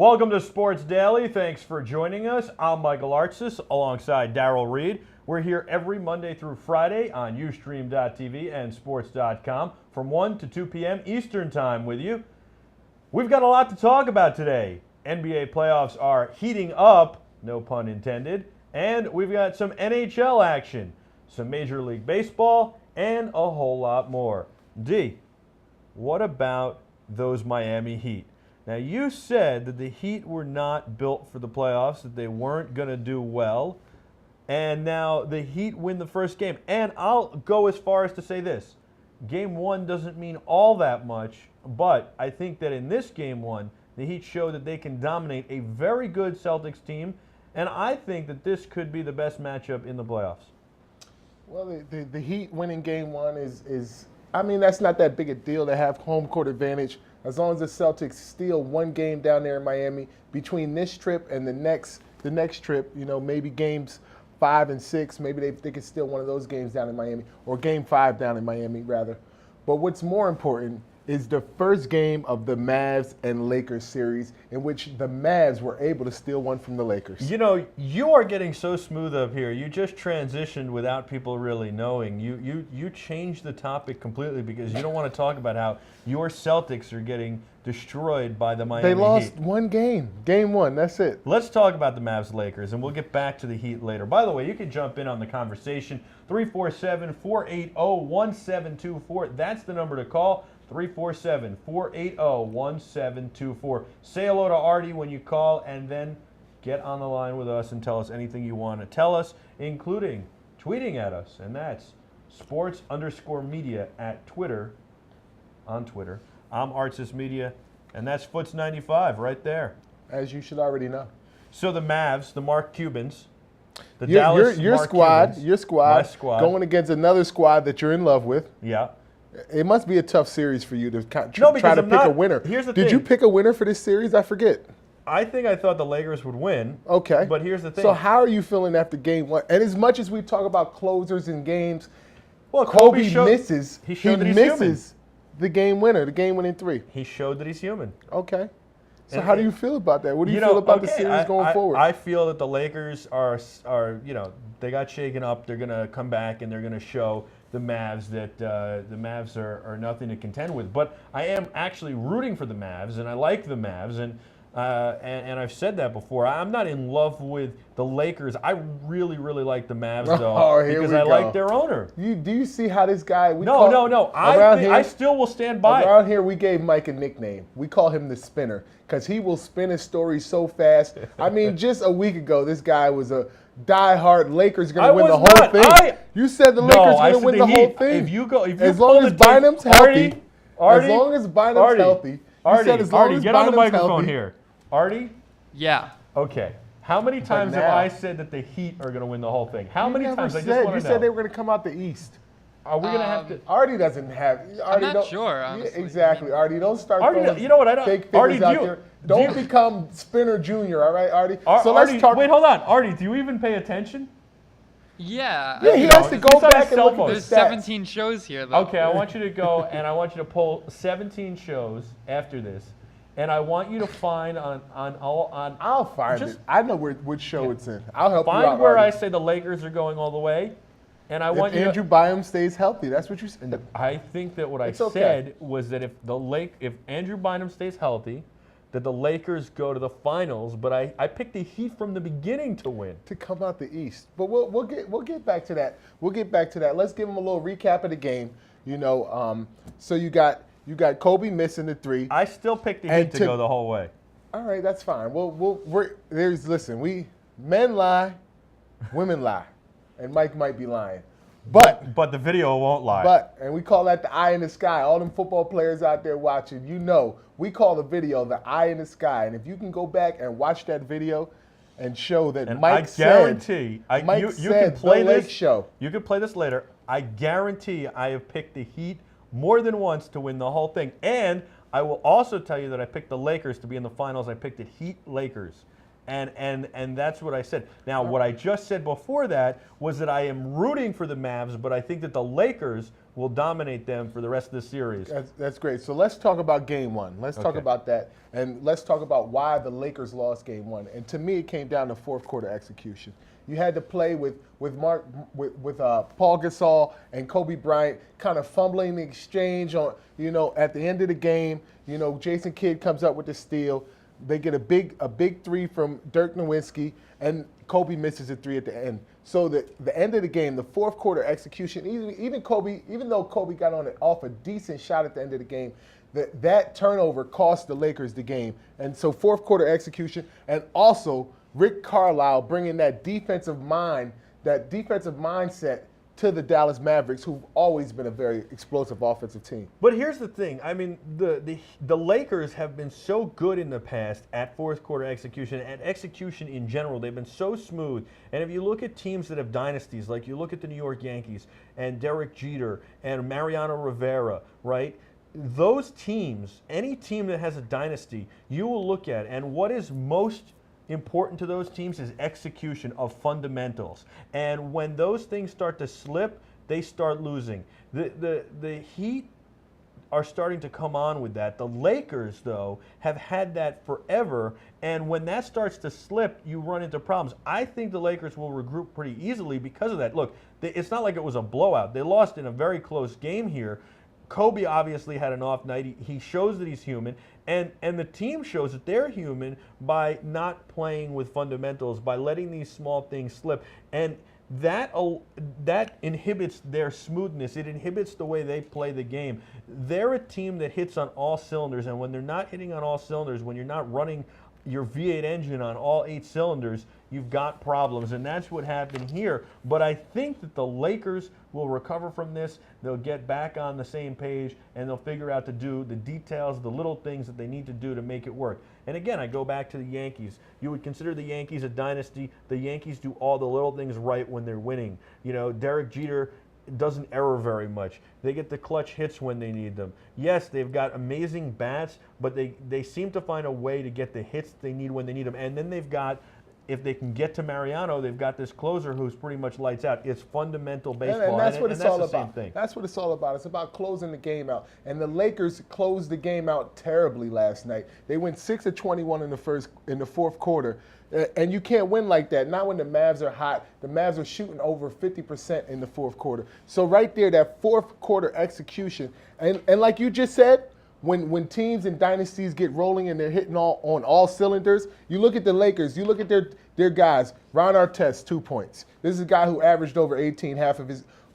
Welcome to Sportce Daily. Thanks for joining us. I'm Michael Artsis alongside Darrell, Reid. We're here every Monday through Friday on Ustream.tv and Sports.com from 1 to 2 p.m. Eastern Time with you. We've got a lot to talk about today. NBA playoffs are heating up, no pun intended, and we've got some NHL action, some Major League Baseball, and a whole lot more. D, what about those Miami Heat? Now, you said that the Heat were not built for the playoffs, that they weren't going to do well, and now the Heat win the first game. And I'll go as far as to say this. Game one doesn't mean all that much, but I think that in this game one, the Heat showed that they can dominate a very good Celtics team, and I think that this could be the best matchup in the playoffs. Well, the Heat winning game one is I mean, that's not that big a deal to have home court advantage. As long as the Celtics steal one game down there in Miami, between this trip and the next trip, you know, maybe games 5 and 6, maybe they could steal one of those games down in Miami, or game 5 down in Miami, rather. But what's more important is the first game of the Mavs and Lakers series, in which the Mavs were able to steal one from the Lakers. You know, you are getting so smooth up here. You just transitioned without people really knowing. You changed the topic completely because you don't want to talk about how your Celtics are getting destroyed by the Miami Heat. They lost one game. Game one, that's it. Let's talk about the Mavs-Lakers, and we'll get back to the Heat later. By the way, you can jump in on the conversation. 347-480-1724. That's the number to call. 347-480-1724. Say hello to Artie when you call, and then get on the line with us and tell us anything you want to tell us, including tweeting at us, and that's sports_media at Twitter, on Twitter. I'm Artsis Media, and that's Foots95 right there. As you should already know. So the Mavs, the Mark Cubans, the your Dallas squad, Cubans, your squad, my squad, going against another squad that you're in love with. Yeah. It must be a tough series for you to try to pick a winner. Here's the thing. Did you pick a winner for this series? I forget. I thought the Lakers would win. Okay. But here's the thing. So how are you feeling after game one? And as much as we talk about closers in games, well, Kobe misses. He showed that he's misses the game winner, the game winning 3. He showed that he's human. Okay. So how do you feel about that? What do you feel about the series going forward? I feel that the Lakers are they got shaken up. They're going to come back and they're going to show the Mavs that the Mavs are nothing to contend with. But I am actually rooting for the Mavs, and I like the Mavs, and I've said that before. I'm not in love with the Lakers. I really, really like the Mavs, though, because I like their owner. Do you see how this guy? No. I still will stand by it. Around here, we gave Mike a nickname. We call him the Spinner because he will spin a story so fast. I mean, just a week ago, this guy was a diehard Lakers going to win the whole thing. You said the Lakers going to win the whole thing. As long as Bynum's healthy. As long as Bynum's healthy. Artie, get on the microphone here. Artie? Yeah. Okay. How many times have I said that the Heat are going to win the whole thing? How many times? I just want to know. You said they were going to come out the East. Are we going to have to? Artie doesn't have. I'm not sure, honestly. Yeah, exactly, Artie. Don't start throwing you know what, I don't, fake Artie, figures out there. Don't become Spinner Jr., all right, Artie? So let's talk. Wait, hold on. Artie, do you even pay attention? Yeah. Yeah, he has to go back and look at the There's stats. 17 shows here, though. Okay, I want you to go and I want you to pull 17 shows after this. And I want you to find on. I'll find it. I know which show it's in. I'll help you out. Find where Artie. I say the Lakers are going all the way, and I if want you. Andrew Bynum stays healthy, that's what you said. I think that what I said was that if Andrew Bynum stays healthy, that the Lakers go to the finals. But I picked the Heat from the beginning to win. To come out the East, but we'll get back to that. We'll get back to that. Let's give them a little recap of the game. You know, so you got Kobe missing the 3. I still picked the Heat to go the whole way. All right, that's fine. Men lie, women lie, and Mike might be lying, but the video won't lie. And we call that the eye in the sky. All them football players out there watching, we call the video the eye in the sky. And if you can go back and watch that video and show that Mike said, you can play this show. You can play this later. I guarantee I have picked the Heat more than once to win the whole thing. And I will also tell you that I picked the Lakers to be in the finals. I picked the Heat Lakers. And that's what I said. Now, what I just said before that was that I am rooting for the Mavs, but I think that the Lakers will dominate them for the rest of the series. That's great. So let's talk about Game 1. Let's talk about that, and let's talk about why the Lakers lost Game 1. And to me, it came down to fourth quarter execution. You had to play with Paul Gasol and Kobe Bryant kind of fumbling the exchange on, at the end of the game. Jason Kidd comes up with the steal. They get a big three from Dirk Nowitzki, and Kobe misses a three at the end. So the end of the game, the fourth quarter execution, even though Kobe got off a decent shot at the end of the game, that turnover cost the Lakers the game. And so fourth quarter execution, and also Rick Carlisle bringing that defensive mindset to the Dallas Mavericks, who've always been a very explosive offensive team. But here's the thing. I mean, the Lakers have been so good in the past at fourth quarter execution and execution in general. They've been so smooth. And if you look at teams that have dynasties, like you look at the New York Yankees and Derek Jeter and Mariano Rivera, right? Those teams, any team that has a dynasty, you will look at, and what is most important to those teams is execution of fundamentals. And when those things start to slip, they start losing. The Heat are starting to come on with that. The Lakers, though, have had that forever, and when that starts to slip, you run into problems. I think the Lakers will regroup pretty easily because of that. Look, it's not like it was a blowout. They lost in a very close game here. Kobe obviously had an off night. He shows that he's human, and the team shows that they're human by not playing with fundamentals, by letting these small things slip, and that inhibits their smoothness. It inhibits the way they play the game. They're a team that hits on all cylinders, and when they're not hitting on all cylinders, when you're not running your V8 engine on all 8 cylinders, you've got problems, and that's what happened here. But I think that the Lakers will recover from this. They'll get back on the same page, and they'll figure out to do the details, the little things that they need to do to make it work. And again, I go back to the Yankees. You would consider the Yankees a dynasty. The Yankees do all the little things right when they're winning. Derek Jeter doesn't error very much. They get the clutch hits when they need them. Yes, they've got amazing bats, but they seem to find a way to get the hits they need when they need them. And then they've got, if they can get to Mariano, they've got this closer who's pretty much lights out. It's fundamental baseball, and that's what it's all same about. Thing. That's what it's all about. It's about closing the game out. And the Lakers closed the game out terribly last night. They went 6 of 21 in the fourth quarter. And you can't win like that. Not when the Mavs are hot. The Mavs are shooting over 50% in the fourth quarter. So right there, that fourth quarter execution, and like you just said, when teams and dynasties get rolling and they're hitting on all cylinders, you look at the Lakers, you look at their guys. Ron Artsis, 2 points. This is a guy who averaged over 18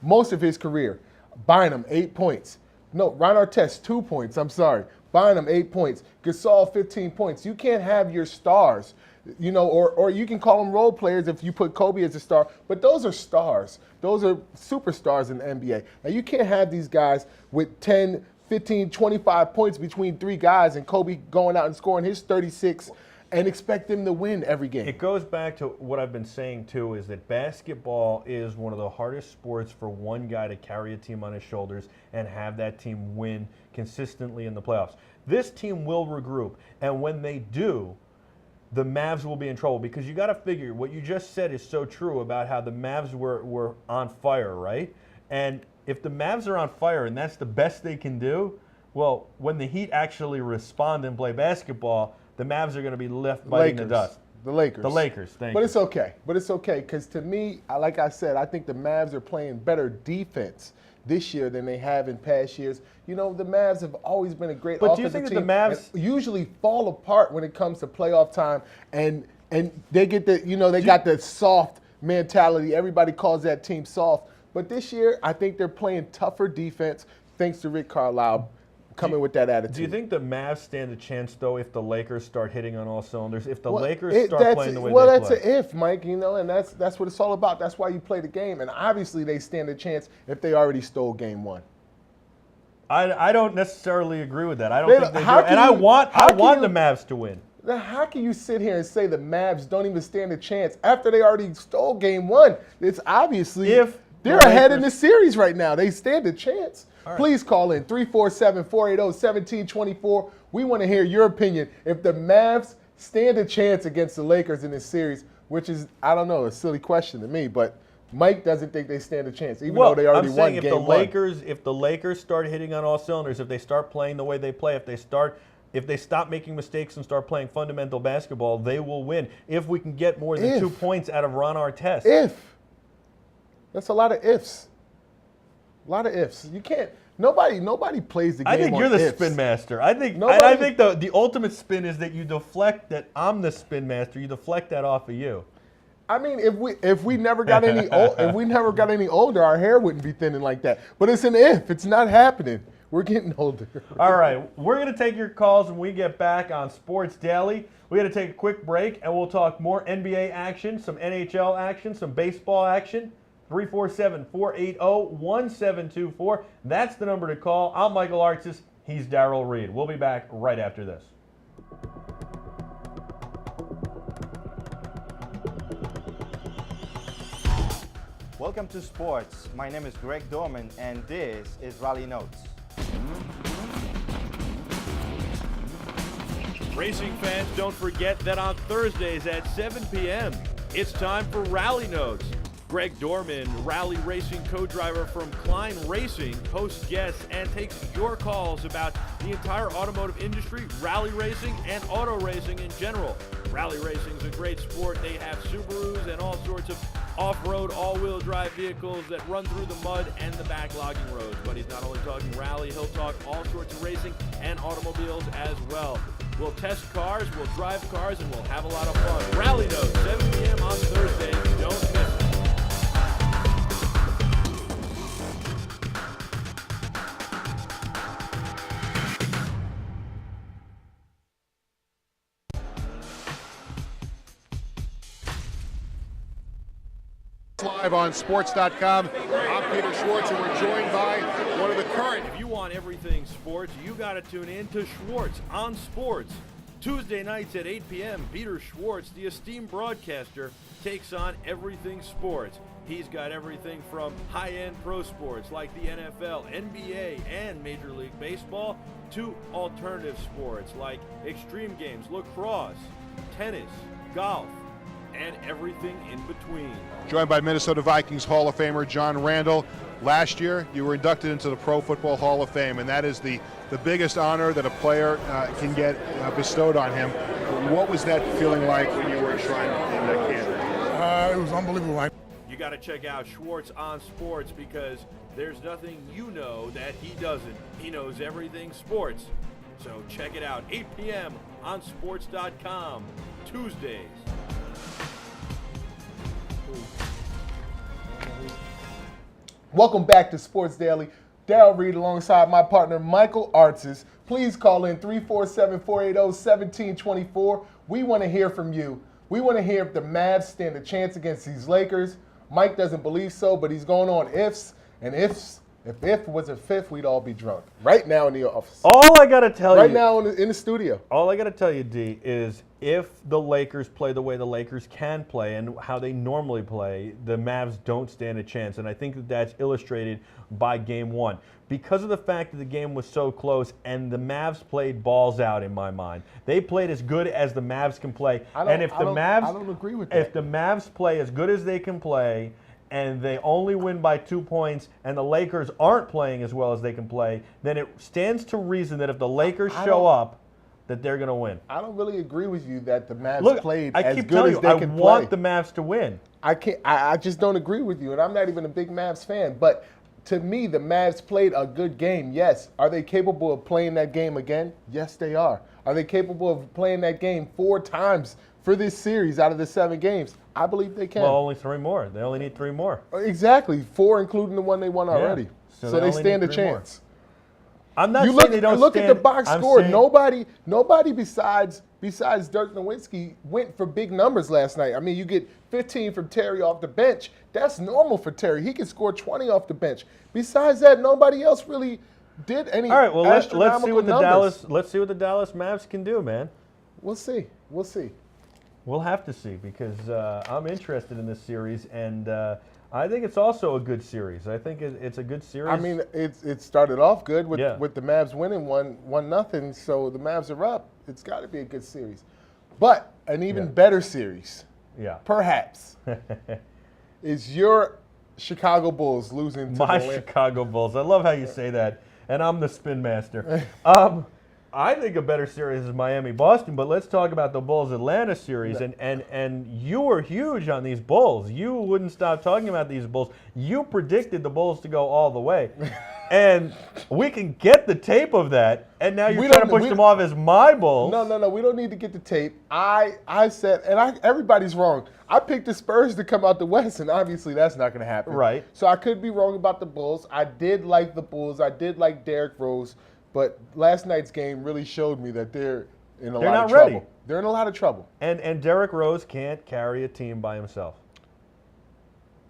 most of his career. Bynum, 8 points. No, Ron Artsis, 2 points. I'm sorry. Bynum, 8 points. Gasol, 15 points. You can't have your stars, or you can call them role players if you put Kobe as a star, but those are stars. Those are superstars in the NBA. And you can't have these guys with 10, 15, 25 points between 3 guys and Kobe going out and scoring his 36 and expect them to win every game. It goes back to what I've been saying, too, is that basketball is one of the hardest sports for one guy to carry a team on his shoulders and have that team win consistently in the playoffs. This team will regroup, and when they do, the Mavs will be in trouble, because you got to figure what you just said is so true about how the Mavs were on fire, right? And if the Mavs are on fire and that's the best they can do, well, when the Heat actually respond and play basketball, the Mavs are going to be left biting the dust. The Lakers. The Lakers, thank you. But it's okay. Because to me, like I said, I think the Mavs are playing better defense this year than they have in past years. The Mavs have always been a great offensive team. But do you think that the Mavs usually fall apart when it comes to playoff time, and they get got the soft mentality. Everybody calls that team soft. But this year, I think they're playing tougher defense thanks to Rick Carlisle coming with that attitude. Do you think the Mavs stand a chance, though, if the Lakers start hitting on all cylinders? If the Lakers start playing the way they play? Well, that's an if, Mike, and that's what it's all about. That's why you play the game. And obviously they stand a chance if they already stole game 1. I don't necessarily agree with that. I don't think they do. And I want the Mavs to win. Now, how can you sit here and say the Mavs don't even stand a chance after they already stole game 1? It's obviously they're ahead in the series right now. They stand a chance. Right. Please call in 347-480-1724. We want to hear your opinion. If the Mavs stand a chance against the Lakers in this series, which is, I don't know, a silly question to me, but Mike doesn't think they stand a chance, even though they already won game one. If the Lakers start hitting on all cylinders, if they start playing the way they play, if they stop making mistakes and start playing fundamental basketball, they will win. If we can get more than 2 points out of Ron Artest. That's a lot of ifs. A lot of ifs. You can't. Nobody plays the game. I think on you're the ifs. spin master. I think the ultimate spin is that you deflect that I'm the spin master. You deflect that off of you. I mean, if we never got any older, our hair wouldn't be thinning like that. But it's an if. It's not happening. We're getting older. All right, we're going to take your calls when we get back on Sports Daily. We got to take a quick break, and we'll talk more NBA action, some NHL action, some baseball action. 347-480-1724. That's the number to call. I'm Michael Artsis. He's Darrell Reid. We'll be back right after this. Welcome to Sports. My name is Greg Dorman, and this is Rally Notes. Racing fans, don't forget that on Thursdays at 7 p.m., it's time for Rally Notes. Greg Dorman, rally racing co-driver from Klein Racing, hosts guests and takes your calls about the entire automotive industry, rally racing, and auto racing in general. Rally racing is a great sport. They have Subarus and all sorts of off-road, all-wheel drive vehicles that run through the mud and the backlogging roads. But he's not only talking rally, he'll talk all sorts of racing and automobiles as well. We'll test cars, we'll drive cars, and we'll have a lot of fun. Rally Notes, 7 p.m. on Thursday. Don't miss it. Live on sports.com. I'm Peter Schwartz, and we're joined by one of the current. If you want everything sports, you got to tune in to Schwartz on Sports. Tuesday nights at 8 p.m., Peter Schwartz, the esteemed broadcaster, takes on everything sports. He's got everything from high-end pro sports like the NFL, NBA, and Major League Baseball to alternative sports like extreme games, lacrosse, tennis, golf, and everything in between. Joined by Minnesota Vikings Hall of Famer John Randall. Last year, you were inducted into the Pro Football Hall of Fame, and that is the biggest honor that a player can get bestowed on him. What was that feeling like when you were enshrined in that candidate? It was unbelievable. You got to check out Schwartz on Sports because there's nothing you know that he doesn't. He knows everything sports. So check it out, 8 p.m. on sports.com, Tuesdays. Welcome back to Sports Daily. Darrell Reid alongside my partner Michael Artsis. Please call in 347-480-1724. We want to hear from you. We want to hear if the Mavs stand a chance against these Lakers. Mike doesn't believe so, but he's going on ifs and ifs. If if was a fifth, we'd all be drunk. Right now in the office. All I got to tell you. Right now in the studio. All I got to tell you, D, is if the Lakers play the way the Lakers can play and how they normally play, the Mavs don't stand a chance. And I think that that's illustrated by Game 1. Because of the fact that the game was so close and the Mavs played balls out in my mind. They played as good as the Mavs can play. I don't agree with that. If the Mavs play as good as they can play, and they only win by 2 points, and the Lakers aren't playing as well as they can play, then it stands to reason that if the Lakers show up, that they're going to win. I don't really agree with you that the Mavs played as good as they can play. I want the Mavs to win. I just don't agree with you, and I'm not even a big Mavs fan. But to me, the Mavs played a good game, yes. Are they capable of playing that game again? Yes, they are. Are they capable of playing that game 4 times for this series out of the 7 games? I believe they can. Well, only 3 more. They only need 3 more. Exactly. 4 including the one they won already. So they stand a chance. I'm not saying they don't look stand. At the box score. Nobody besides Dirk Nowitzki went for big numbers last night. I mean, you get 15 from Terry off the bench. That's normal for Terry. He can score 20 off the bench. Besides that, nobody else really did any. All right, well, let's see what numbers. Let's see what the Dallas Mavs can do, man. We'll see. We'll have to see because I'm interested in this series, and I think it's also a good series. I think it's a good series. I mean, it started off good with the Mavs winning 1-0, so the Mavs are up. It's got to be a good series. But an even better series, perhaps, is your Chicago Bulls losing to My the Chicago Bulls. I love how you say that. And I'm the spin master. I think a better series is Miami-Boston, but let's talk about the Bulls-Atlanta series. And you were huge on these Bulls. You wouldn't stop talking about these Bulls. You predicted the Bulls to go all the way. And we can get the tape of that, and now you're trying to push them off as my Bulls. No. We don't need to get the tape. I said, and everybody's wrong. I picked the Spurs to come out the West, and obviously that's not going to happen. Right. So I could be wrong about the Bulls. I did like the Bulls. I did like Derrick Rose. But last night's game really showed me that they're in a lot of trouble. Ready. They're in a lot of trouble. And Derrick Rose can't carry a team by himself.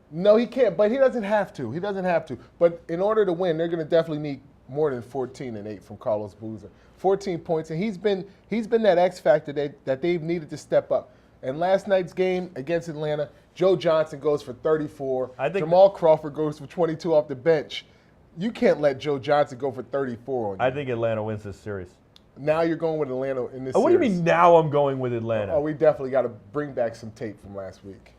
No, he can't, but he doesn't have to. He doesn't have to. But in order to win, they're going to definitely need more than 14 and 8 from Carlos Boozer. 14 points, and he's been that X factor that they've needed to step up. And last night's game against Atlanta, Joe Johnson goes for 34. Jamal Crawford goes for 22 off the bench. You can't let Joe Johnson go for 34 on you. I think Atlanta wins this series. Now you're going with Atlanta in this series. What do you mean now I'm going with Atlanta? Oh, we definitely got to bring back some tape from last week.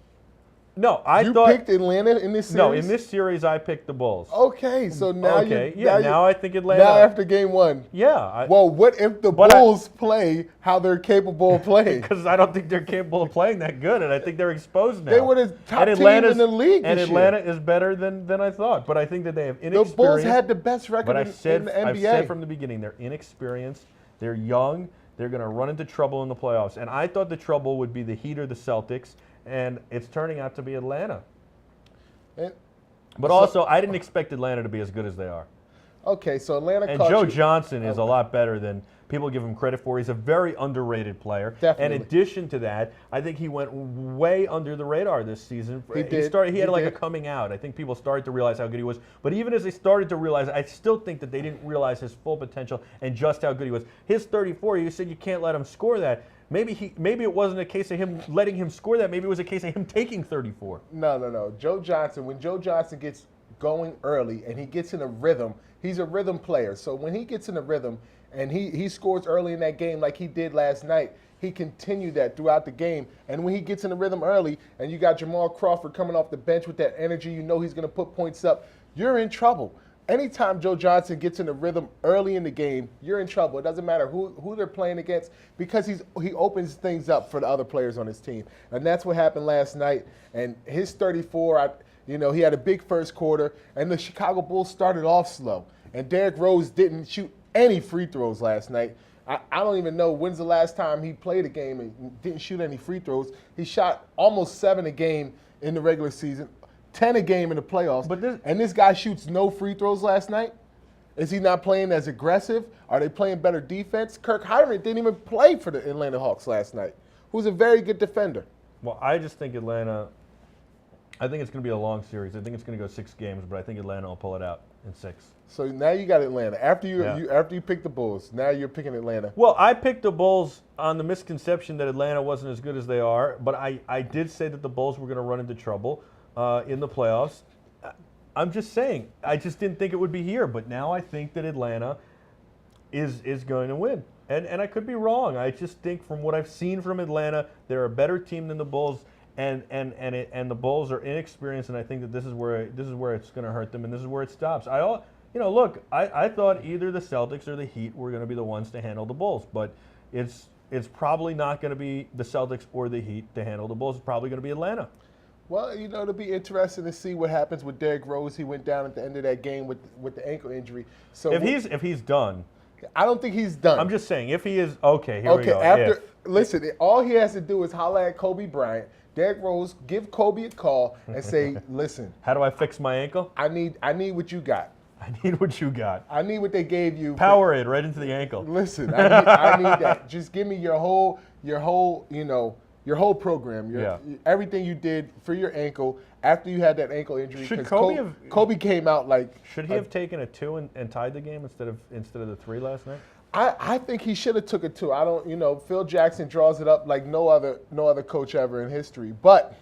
No, you picked Atlanta in this series? No, in this series I picked the Bulls. Okay, so now now I think Atlanta. Now after game one. Yeah. Well, what if the Bulls play how they're capable of playing? Because I don't think they're capable of playing that good, and I think they're exposed now. They were the top team in the league And this Atlanta year. is better than I thought, but I think that they have inexperience. The Bulls had the best record in the NBA. I've said from the beginning, they're inexperienced, they're young, they're going to run into trouble in the playoffs. And I thought the trouble would be the Heat or the Celtics, and it's turning out to be Atlanta. But also, I didn't expect Atlanta to be as good as they are. Okay, so Atlanta. And Joe Johnson is a lot better than people give him credit for. He's a very underrated player. Definitely. In addition to that, I think he went way under the radar this season. He did. He had like a coming out. I think people started to realize how good he was. But even as they started to realize, I still think that they didn't realize his full potential and just how good he was. His 34, you said you can't let him score that. Maybe it wasn't a case of him letting him score that. Maybe it was a case of him taking 34. No. Joe Johnson, when Joe Johnson gets going early and he gets in a rhythm, he's a rhythm player. So when he gets in a rhythm and he scores early in that game like he did last night, he continued that throughout the game. And when he gets in a rhythm early and you got Jamal Crawford coming off the bench with that energy, you know he's going to put points up, you're in trouble. Anytime Joe Johnson gets in a rhythm early in the game, you're in trouble. It doesn't matter who they're playing against because he opens things up for the other players on his team. And that's what happened last night. And his 34, he had a big first quarter, and the Chicago Bulls started off slow. And Derrick Rose didn't shoot any free throws last night. I don't even know when's the last time he played a game and didn't shoot any free throws. He shot almost 7 a game in the regular season. 10 a game in the playoffs, and this guy shoots no free throws last night? Is he not playing as aggressive? Are they playing better defense? Kirk Hinrich didn't even play for the Atlanta Hawks last night, who's a very good defender. Well, I just think Atlanta, I think it's going to be a long series. I think it's going to go 6 games, but I think Atlanta will pull it out in 6. So now you got Atlanta. After you picked the Bulls, now you're picking Atlanta. Well, I picked the Bulls on the misconception that Atlanta wasn't as good as they are, but I did say that the Bulls were going to run into trouble in the playoffs. I'm just saying, I just didn't think it would be here, but now I think that Atlanta is going to win. And I could be wrong. I just think from what I've seen from Atlanta, they're a better team than the Bulls, and the Bulls are inexperienced, and I think that this is where it's going to hurt them, and this is where it stops. I thought either the Celtics or the Heat were going to be the ones to handle the Bulls, but it's probably not going to be the Celtics or the Heat to handle the Bulls. It's probably going to be Atlanta. Well, it'll be interesting to see what happens with Derrick Rose. He went down at the end of that game with the ankle injury. So if he's done, I don't think he's done. I'm just saying if he is okay. Here we go. Listen, all he has to do is holler at Kobe Bryant. Derrick Rose, give Kobe a call and say, "Listen, how do I fix my ankle? I need what you got. I need what you got. I need what they gave you. Powerade right into the ankle. Listen, I need that. Just give me your whole program, everything you did for your ankle after you had that ankle injury. Should Kobe came out like? Should he have taken a 2 and tied the game instead of the 3 last night? I think he should have took a 2. I don't, Phil Jackson draws it up like no other coach ever in history. But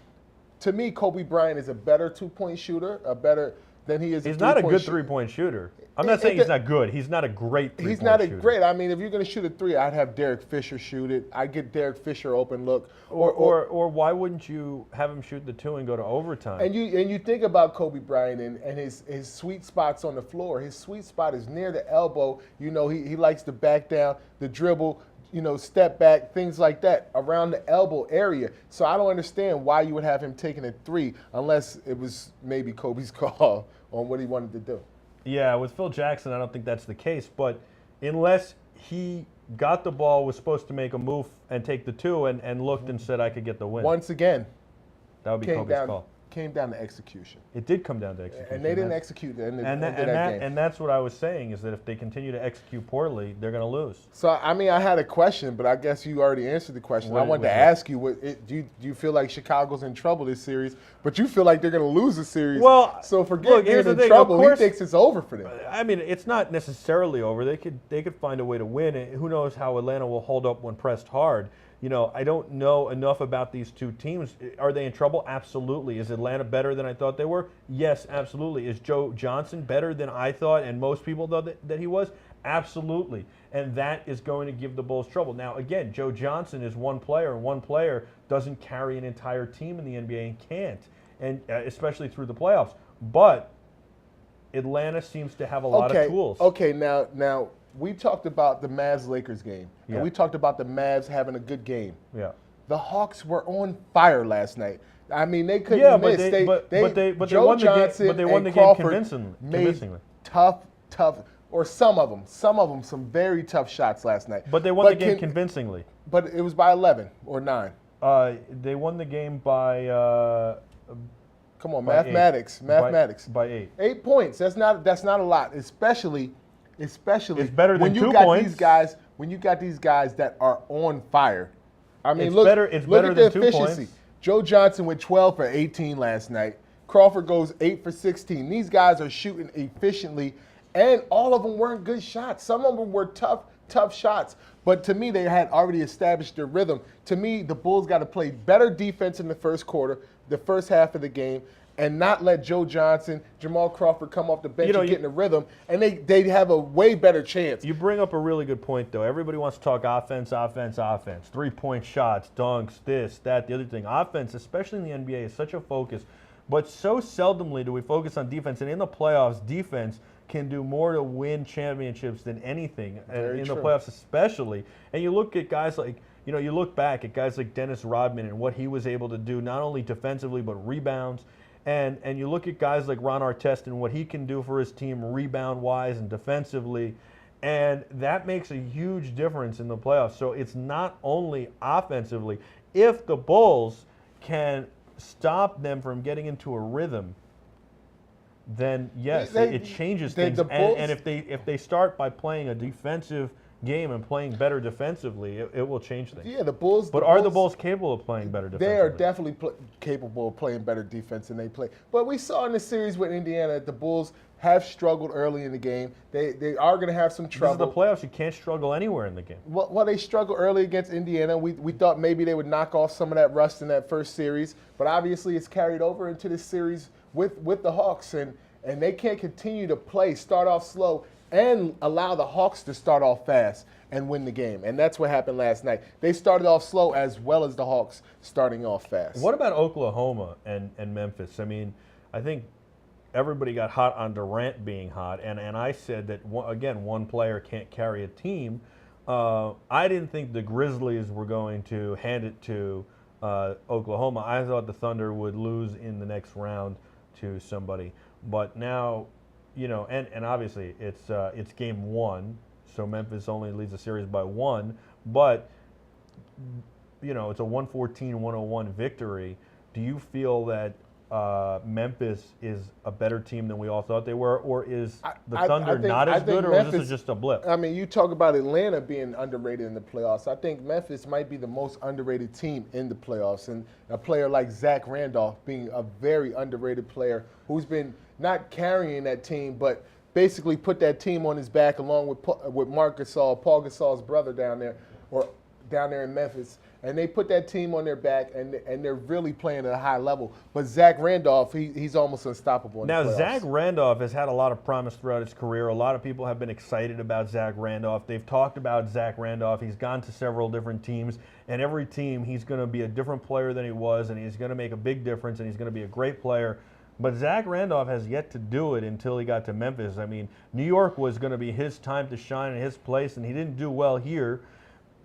to me, Kobe Bryant is a better 2-point shooter, a better than he is. He's not a good three-point shooter. I'm not saying he's not good. He's not a great three-point He's not a shooter. great. I mean, if you're going to shoot a three, I'd have Derek Fisher shoot it. I'd get Derek Fisher open look. Or why wouldn't you have him shoot the two and go to overtime? And you think about Kobe Bryant and his sweet spots on the floor. His sweet spot is near the elbow. You know, he likes to back down, the dribble, you know, step back, things like that around the elbow area. So I don't understand why you would have him taking a three unless it was maybe Kobe's call on what he wanted to do. Yeah, with Phil Jackson, I don't think that's the case. But unless he got the ball, was supposed to make a move and take the two, and looked and said, I could get the win. Once again, that would be Kobe's call. Came down to execution. It did come down to execution. And they didn't execute that game. And that's what I was saying, is that if they continue to execute poorly, they're going to lose. So, I mean, I had a question, but I guess you already answered the question. I wanted to ask you, do you feel like Chicago's in trouble this series, but you feel like they're going to lose the series? Well, so forget being in trouble. Of course, he thinks it's over for them. I mean, it's not necessarily over. They could find a way to win. And who knows how Atlanta will hold up when pressed hard. You know, I don't know enough about these two teams. Are they in trouble? Absolutely. Is Atlanta better than I thought they were? Yes, absolutely. Is Joe Johnson better than I thought and most people thought that he was? Absolutely. And that is going to give the Bulls trouble. Now, again, Joe Johnson is one player, and one player doesn't carry an entire team in the NBA and can't, and especially through the playoffs. But Atlanta seems to have a lot of tools. Okay, now we talked about the Mavs-Lakers game, and we talked about the Mavs having a good game. Yeah. The Hawks were on fire last night. I mean, they couldn't miss. But they won the game convincingly. Tough, or some of them, some very tough shots last night. But they won the game convincingly. But it was by 11 or 9. They won the game by. Come on, mathematics. By 8. 8 points. That's not a lot, especially it's better than when you 2 got points. These guys, when you got these guys that are on fire. I mean, it's look better at than the 2 efficiency. points. Joe Johnson went 12 for 18 last night. Crawford goes 8 for 16. These guys are shooting efficiently, and all of them weren't good shots. Some of them were tough shots. But to me, they had already established their rhythm. To me, the Bulls got to play better defense in the first quarter, the first half of the game, and not let Joe Johnson, Jamal Crawford come off the bench and get in the rhythm, and they have a way better chance. You bring up a really good point, though. Everybody wants to talk offense. 3-point shots, dunks, this, that, the other thing. Offense, especially in the NBA, is such a focus. But so seldomly do we focus on defense. And in the playoffs, defense can do more to win championships than anything, in the playoffs especially. And you look at guys like, you look back at guys like Dennis Rodman and what he was able to do, not only defensively but rebounds. And you look at guys like Ron Artest and what he can do for his team rebound-wise and defensively, and that makes a huge difference in the playoffs. So it's not only offensively. If the Bulls can stop them from getting into a rhythm, then yes, it changes things. And if they start by playing a defensive game and playing better defensively, it will change things. Yeah, the Bulls. But are the Bulls capable of playing better defensively? They are definitely capable of playing better defense than they play. But we saw in the series with Indiana that the Bulls have struggled early in the game. They are going to have some trouble. This is the playoffs. You can't struggle anywhere in the game. Well, they struggled early against Indiana. We thought maybe they would knock off some of that rust in that first series. But obviously it's carried over into this series with the Hawks. And they can't continue to start off slow, and allow the Hawks to start off fast and win the game. And that's what happened last night. They started off slow as well as the Hawks starting off fast. What about Oklahoma and Memphis? I mean, I think everybody got hot on Durant being hot, and I said that, one player can't carry a team. I didn't think the Grizzlies were going to hand it to Oklahoma. I thought the Thunder would lose in the next round to somebody. But now, and obviously it's game 1, so Memphis only leads the series by 1. But it's a 114-101 victory. Do you feel that Memphis is a better team than we all thought they were, or is the Thunder not as good, or is this just a blip? I mean, you talk about Atlanta being underrated in the playoffs. I think Memphis might be the most underrated team in the playoffs, and a player like Zach Randolph being a very underrated player who's been not carrying that team, but basically put that team on his back along with Marc Gasol, Paul Gasol's brother down there in Memphis. and they put that team on their back, and they're really playing at a high level. But Zach Randolph, he's almost unstoppable in the playoffs. Zach Randolph has had a lot of promise throughout his career. A lot of people have been excited about Zach Randolph. They've talked about Zach Randolph. He's gone to several different teams, and every team he's going to be a different player than he was, and he's going to make a big difference, and he's going to be a great player. But Zach Randolph has yet to do it until he got to Memphis. I mean, New York was going to be his time to shine in his place, and he didn't do well here.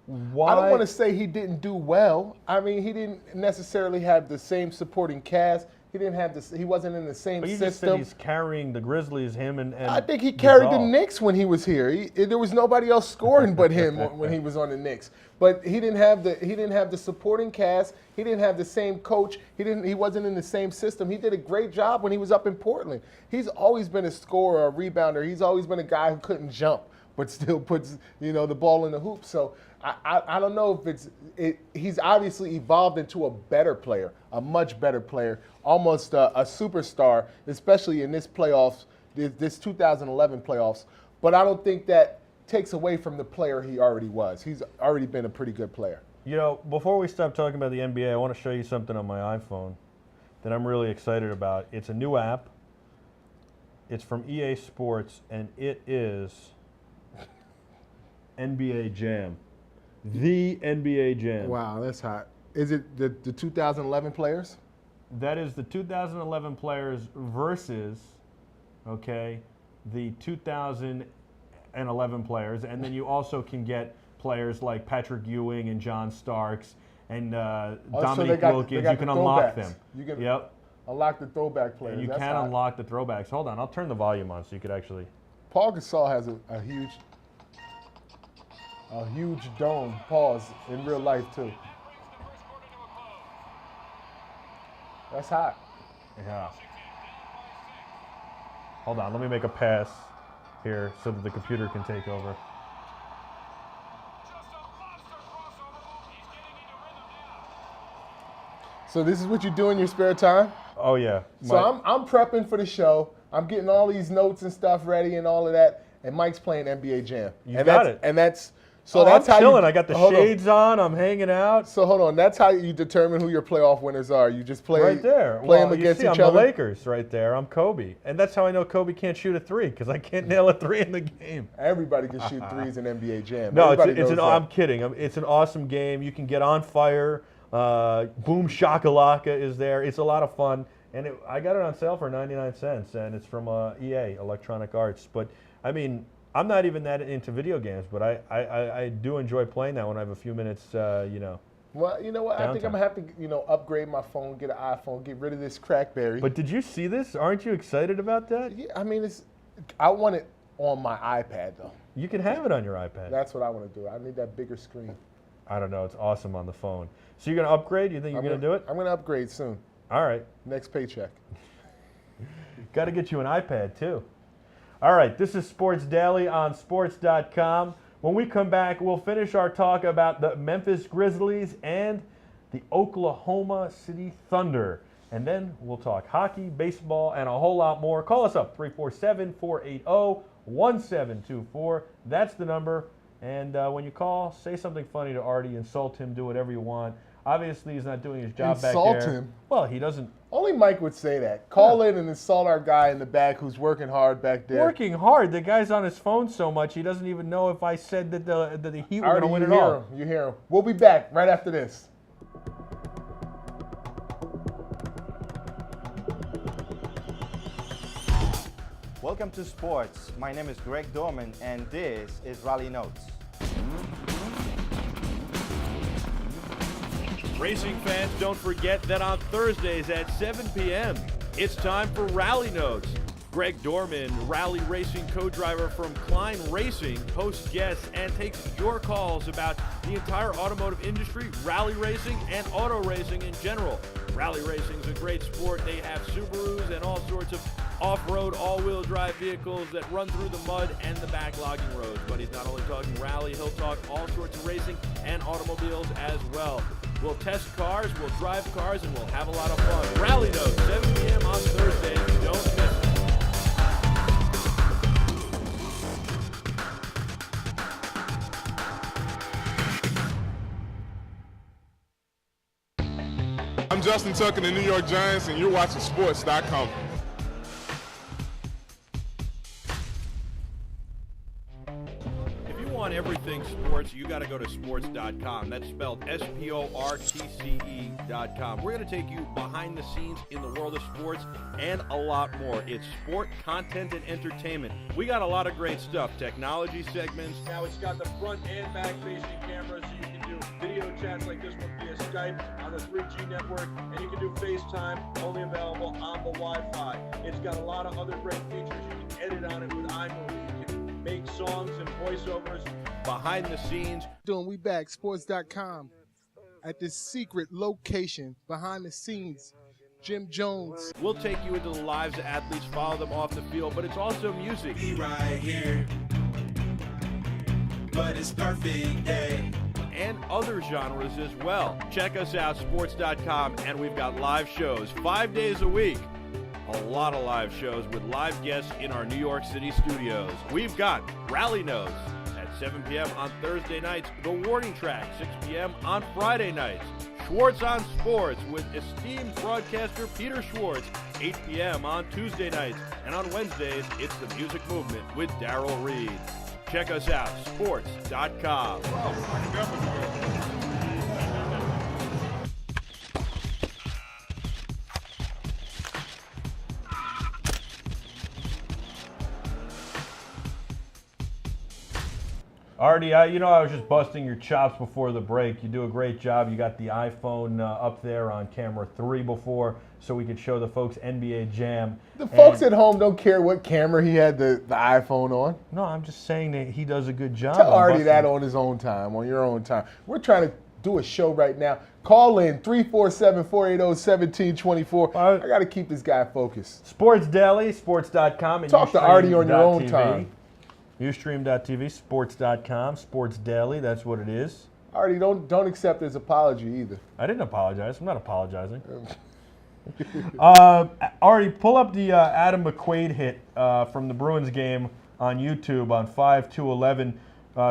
Why? I don't want to say he didn't do well. I mean, he didn't necessarily have the same supporting cast. He didn't have this. He wasn't in the same but you system. Just said he's carrying the Grizzlies. Him and I think he carried the Gasol. Knicks when he was here. There was nobody else scoring but him when he was on the Knicks. But he didn't have the supporting cast. He didn't have the same coach. He wasn't in the same system. He did a great job when he was up in Portland. He's always been a scorer, a rebounder. He's always been a guy who couldn't jump but still puts the ball in the hoop. So I don't know if he's obviously evolved into a better player, a much better player, almost a superstar, especially in this playoffs, this 2011 playoffs. But I don't think that takes away from the player he already was. He's already been a pretty good player. Before we stop talking about the NBA, I want to show you something on my iPhone that I'm really excited about. It's a new app. It's from EA Sports, and it is NBA Jam. The NBA Jam. Wow, that's hot. Is it the 2011 players? That is the 2011 players versus, the 2011 players. And then you also can get players like Patrick Ewing and John Starks and Dominique Wilkins. You can unlock them. You can unlock the throwback players. And you can unlock the throwbacks. Hold on, I'll turn the volume on so you could actually. Paul Gasol has a huge dome, pause, in real life too. That's hot. Yeah. Hold on, let me make a pass here so that the computer can take over. So this is what you do in your spare time? Oh yeah. So I'm prepping for the show. I'm getting all these notes and stuff ready and all of that. And Mike's playing NBA Jam. You got it. And that's So that's I'm how chilling. you, I got the shades on. I'm hanging out. So hold on. That's how you determine who your playoff winners are. You just play Right there. Play Well, them against you see, each I'm other. the Lakers right there. I'm Kobe. And that's how I know Kobe can't shoot a three, because I can't nail a three in the game. Everybody can shoot threes in NBA Jam. No, Everybody knows that. I'm kidding. It's an awesome game. You can get on fire. Boom Shakalaka is there. It's a lot of fun. And I got it on sale for 99 cents, and it's from EA, Electronic Arts. But, I mean, I'm not even that into video games, but I do enjoy playing that when I have a few minutes, Well, you know what? I think I'm going to have to, upgrade my phone, get an iPhone, get rid of this Crackberry. But did you see this? Aren't you excited about that? Yeah, I mean, I want it on my iPad, though. You can have it on your iPad. That's what I want to do. I need that bigger screen. I don't know. It's awesome on the phone. So you're going to upgrade? You think you're going to do it? I'm going to upgrade soon. All right. Next paycheck. Got to get you an iPad, too. All right, this is Sports Daily on Sports.com. When we come back, we'll finish our talk about the Memphis Grizzlies and the Oklahoma City Thunder. And then we'll talk hockey, baseball, and a whole lot more. Call us up, 347-480-1724. That's the number. And when you call, say something funny to Artie, insult him, do whatever you want. Obviously, he's not doing his job back there. Insult him? Well, he doesn't. Only Mike would say that. Call in and insult our guy in the back who's working hard back there. Working hard. The guy's on his phone so much, he doesn't even know if I said that the Heat were going to win it all. You hear him. We'll be back right after this. Welcome to Sports. My name is Greg Dorman, and this is Rally Notes. Racing fans, don't forget that on Thursdays at 7 p.m., it's time for Rally Notes. Greg Dorman, rally racing co-driver from Klein Racing, hosts guests and takes your calls about the entire automotive industry, rally racing, and auto racing in general. Rally racing is a great sport. They have Subarus and all sorts of off-road, all-wheel drive vehicles that run through the mud and the backlogging roads. But he's not only talking rally, he'll talk all sorts of racing and automobiles as well. We'll test cars, we'll drive cars, and we'll have a lot of fun. Rally Notes, 7 p.m. on Thursdays. Don't miss it. Justin Tucker and the New York Giants, and you're watching Sports.com. If you want everything sports, you got to go to sports.com. That's spelled SPORTCE.com. We're going to take you behind the scenes in the world of sports and a lot more. It's sport, content, and entertainment. We got a lot of great stuff. Technology segments. Now it's got the front and back facing cameras, so you can do video chats like this one via Skype on the 3G network, and you can do FaceTime, only available on the Wi-Fi. It's got a lot of other great features. You can edit on it with iMovie. You can make songs and voiceovers. Behind the scenes. We back, sports.com, at this secret location behind the scenes. Jim Jones. We'll take you into the lives of athletes, follow them off the field, but it's also music. Be right here, but it's perfect day. And other genres as well. Check us out, sports.com, and we've got live shows 5 days a week. A lot of live shows with live guests in our New York City studios. We've got Rally Nose at 7 p.m. on Thursday nights, The Warning Track, 6 p.m. on Friday nights, Schwartz on Sports with esteemed broadcaster Peter Schwartz, 8 p.m. on Tuesday nights, and on Wednesdays, it's The Music Movement with Darrell Reid. Check us out, sports.com. Artie, I was just busting your chops before the break. You do a great job. You got the iPhone up there on camera 3 before, so we could show the folks NBA Jam. The folks at home don't care what camera he had the iPhone on. No, I'm just saying that he does a good job. Tell Artie that on his own time, on your own time. We're trying to do a show right now. Call in 347-480-1724. I got to keep this guy focused. Sports Daily, sports.com. And talk to Artie on your own time. Ustream.tv, sports.com, Sports Daily, that's what it is. Artie, don't accept his apology either. I didn't apologize. I'm not apologizing. Artie, pull up the Adam McQuaid hit from the Bruins game on YouTube on 5/2/11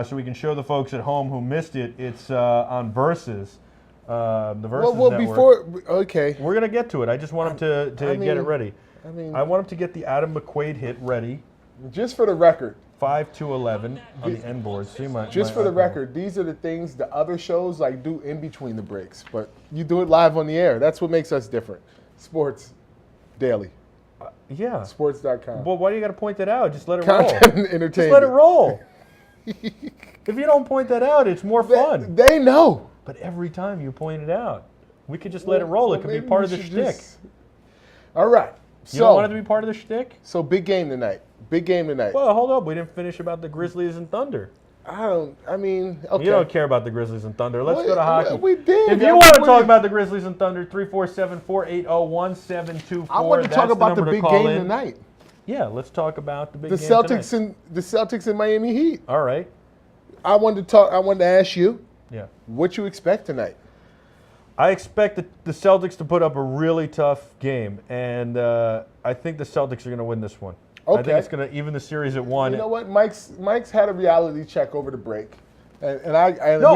so we can show the folks at home who missed it. It's on Versus, the Versus Network. Okay. We're going to get to it. I just want him to get it ready. I want him to get the Adam McQuaid hit ready. Just for the record. 5/2/11 on the end board. See Just for the record, these are the things the other shows do in between the breaks, but you do it live on the air. That's what makes us different. Sports Daily. Yeah. Sports.com. Well, why do you got to point that out? Just let it Content roll. And entertainment. Just let it roll. If you don't point that out, it's more fun. They know. But every time you point it out, we could just let it roll. It could be part of the shtick. All right. You don't want it to be part of the shtick? So big game tonight. Big game tonight. Well, hold up. We didn't finish about the Grizzlies and Thunder. Okay. You don't care about the Grizzlies and Thunder. Let's go to hockey. We did. If you want to talk about the Grizzlies and Thunder, 347-480-1724. I want to talk about the big game tonight. Yeah, let's talk about the big game Celtics tonight. the Celtics and Miami Heat. All right. I wanted to ask you. Yeah. What you expect tonight? I expect the Celtics to put up a really tough game, and I think the Celtics are going to win this one. Okay. I think it's going to even the series at 1. You know what? Mike's had a reality check over the break, and we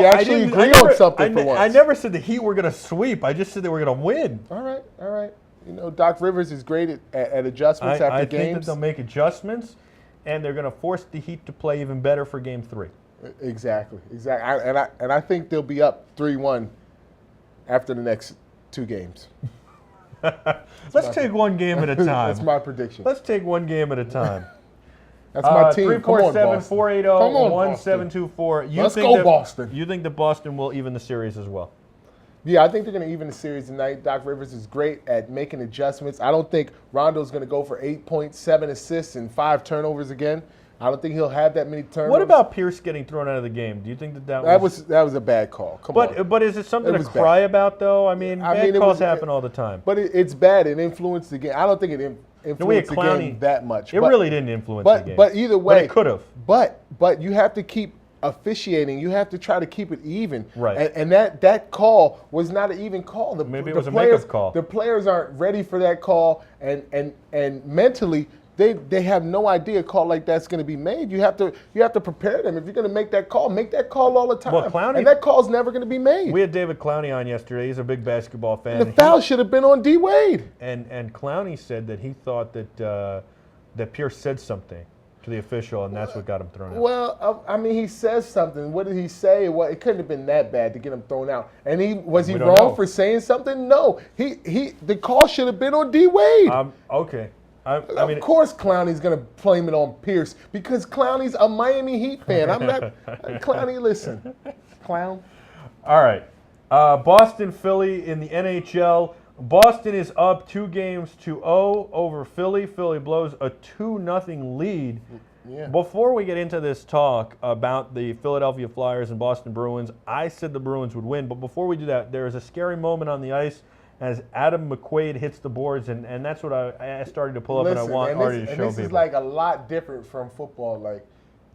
actually agree on something for once. I never said the Heat were going to sweep. I just said they were going to win. All right. Doc Rivers is great at adjustments after games. I think that they'll make adjustments, and they're going to force the Heat to play even better for Game 3. Exactly. And I think they'll be up 3-1 after the next 2 games. Let's take one game at a time. That's my prediction. Let's take one game at a time. That's my team. 347-480-1724. Let's go, Boston. You think that Boston will even the series as well? Yeah, I think they're going to even the series tonight. Doc Rivers is great at making adjustments. I don't think Rondo's going to go for 8 points, 7 assists, and 5 turnovers again. I don't think he'll have that many turnovers. What about Pierce getting thrown out of the game? Do you think that was a bad call? Come on. But is it something to cry about, though? I mean, bad calls happen all the time. But it's bad. It influenced the game. I don't think it influenced the game that much. It really didn't influence the game. But either way. But it could have. But you have to keep officiating. You have to try to keep it even. Right. And that call was not an even call. Maybe it was a makeup call. The players aren't ready for that call, and mentally they have no idea a call like that's going to be made. You have to prepare them. If you're going to make that call all the time. Well, Clowney, and that call's never going to be made. We had David Clowney on yesterday. He's a big basketball fan. And the foul should have been on D. Wade. And Clowney said that he thought that Pierce said something to the official, and that's what got him thrown out. Well, I mean, he says something. What did he say? Well, it couldn't have been that bad to get him thrown out. And was he wrong for saying something? No. The call should have been on D. Wade. Okay. I mean, of course Clowney's going to blame it on Pierce because Clowney's a Miami Heat fan. I'm not Clowney, listen. Clown. All right. Boston, Philly in the NHL. Boston is up 2-0 over Philly. Philly blows a 2-0 lead. Yeah. Before we get into this talk about the Philadelphia Flyers and Boston Bruins, I said the Bruins would win. But before we do that, there is a scary moment on the ice as Adam McQuaid hits the boards, and that's what I started to pull up, and I want Artie to show people. This is like a lot different from football. Like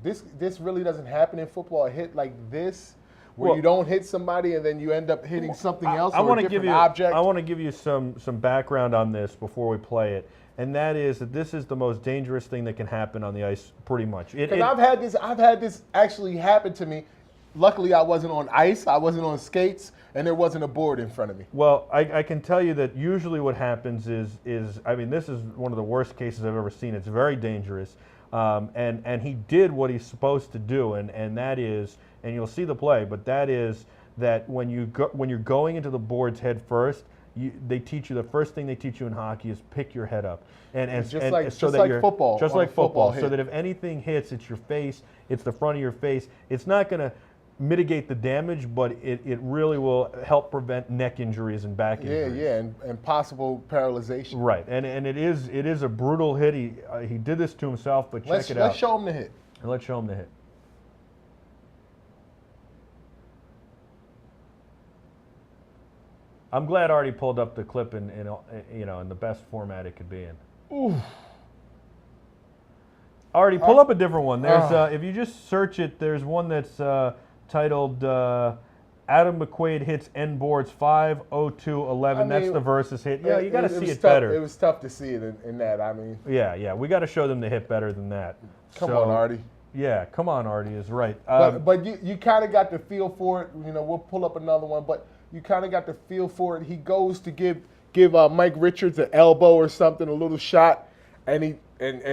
this really doesn't happen in football. A hit like this, where you don't hit somebody and then you end up hitting something else or a different object. I want to give you some background on this before we play it, and that is that this is the most dangerous thing that can happen on the ice, pretty much. Because I've had this actually happen to me. Luckily, I wasn't on ice, I wasn't on skates, and there wasn't a board in front of me. Well, I can tell you that usually what happens is I mean, this is one of the worst cases I've ever seen. It's very dangerous, and he did what he's supposed to do, and that is, and you'll see the play, but that is that when you're going into the boards head first, they teach you, the first thing they teach you in hockey is pick your head up, just like football, so that if anything hits, it's your face, it's the front of your face. It's not going to mitigate the damage, but it really will help prevent neck injuries and back injuries. Yeah, and possible paralyzation. Right, and it is a brutal hit. He did this to himself, but check it out. Let's show him the hit. And let's show him the hit. I'm glad Artie pulled up the clip in the best format it could be in. Ooh. Artie, pull up a different one. There's if you just search it, there's one that's titled Adam McQuaid hits N boards 5-0-2-11. That's the versus hit. Yeah, you got to see it better. It was tough to see it in that. I mean. Yeah, we got to show them the hit better than that. Come on, Artie. Yeah, come on, Artie is right. But you kind of got the feel for it. You know, we'll pull up another one, but you kind of got the feel for it. He goes to give Mike Richards an elbow or something, a little shot, and he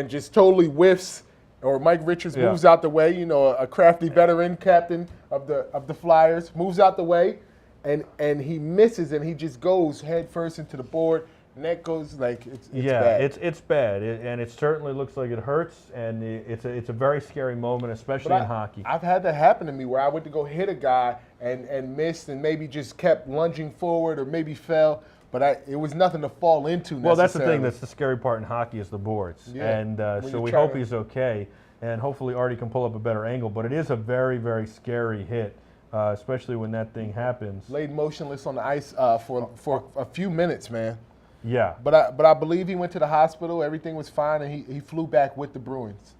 just totally whiffs. Or Mike Richards moves out the way. You know, a crafty veteran captain of the Flyers moves out the way, and he misses, and he just goes head first into the board. And that goes like it's bad. It's bad, and it certainly looks like it hurts, and it's a very scary moment, especially in hockey. I've had that happen to me where I went to go hit a guy and missed, and maybe just kept lunging forward, or maybe fell, but it was nothing to fall into. Well, that's the thing. That's the scary part in hockey is the boards, and so we hope he's okay, and hopefully Artie can pull up a better angle. But it is a very, very scary hit, especially when that thing happens. Laid motionless on the ice for a few minutes, man. Yeah. But I believe he went to the hospital. Everything was fine, and he flew back with the Bruins.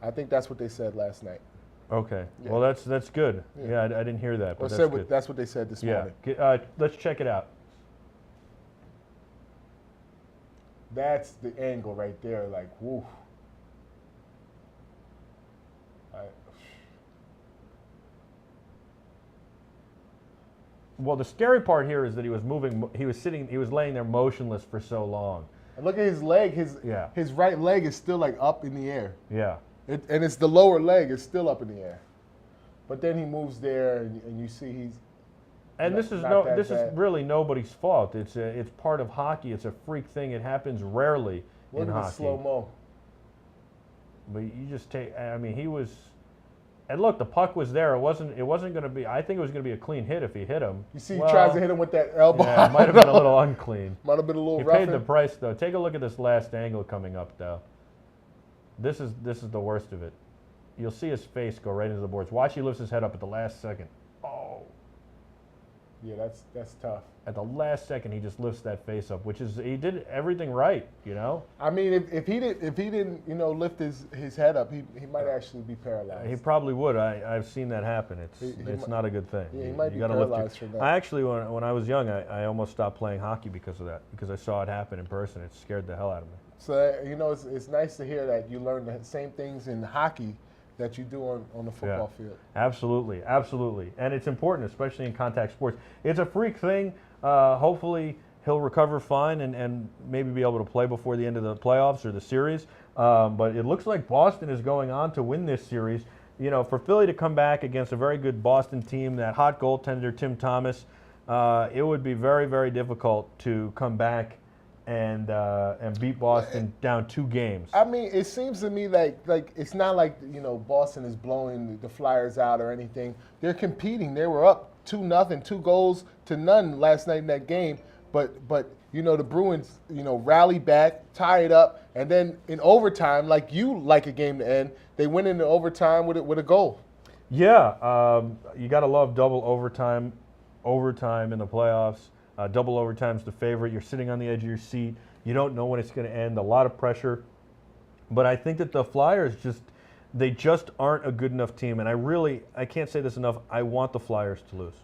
I think that's what they said last night. Okay. Yeah. Well, that's good. Yeah, I didn't hear that. But that's what they said this morning. Yeah. Let's check it out. That's the angle right there. Like, woo. Well, the scary part here is that he was laying there motionless for so long. And look at his leg. His right leg is still like up in the air. Yeah. And it's the lower leg is still up in the air. But then he moves there, and you see he's. And this is really nobody's fault. It's part of hockey. It's a freak thing. It happens rarely in hockey. Look at the slow-mo. But you just take. I mean, he was. And look, the puck was there. It wasn't going to be. I think it was going to be a clean hit if he hit him. You see, he tries to hit him with that elbow. Yeah, it might have been a little unclean. Might have been a little rough. He paid the price, though. Take a look at this last angle coming up, though. This is the worst of it. You'll see his face go right into the boards. Watch, he lifts his head up at the last second. Oh. Yeah, that's tough. At the last second, he just lifts that face up, which is he did everything right, you know. I mean, if he didn't lift his head up, he might actually be paralyzed. He probably would. I've seen that happen. It's not a good thing. Yeah, he might be paralyzed from that. I actually, when I was young, I almost stopped playing hockey because of that, because I saw it happen in person. It scared the hell out of me. So, it's nice to hear that you learn the same things in hockey that you do on the football field. Absolutely, absolutely. And it's important, especially in contact sports. It's a freak thing. Hopefully he'll recover fine and maybe be able to play before the end of the playoffs or the series. But it looks like Boston is going on to win this series. For Philly to come back against a very good Boston team, that hot goaltender Tim Thomas, it would be very, very difficult to come back and beat Boston down 2 games. I mean, it seems to me like it's not like Boston is blowing the Flyers out or anything. They're competing. They were up 2-0, 2-0 last night in that game. But the Bruins rally back, tie it up, and then in overtime, like you like a game to end, they went into overtime with a goal. Yeah, you got to love double overtime in the playoffs. Double overtime's the favorite. You're sitting on the edge of your seat. You don't know when it's going to end. A lot of pressure. But I think that the Flyers just aren't a good enough team. And I can't say this enough. I want the Flyers to lose.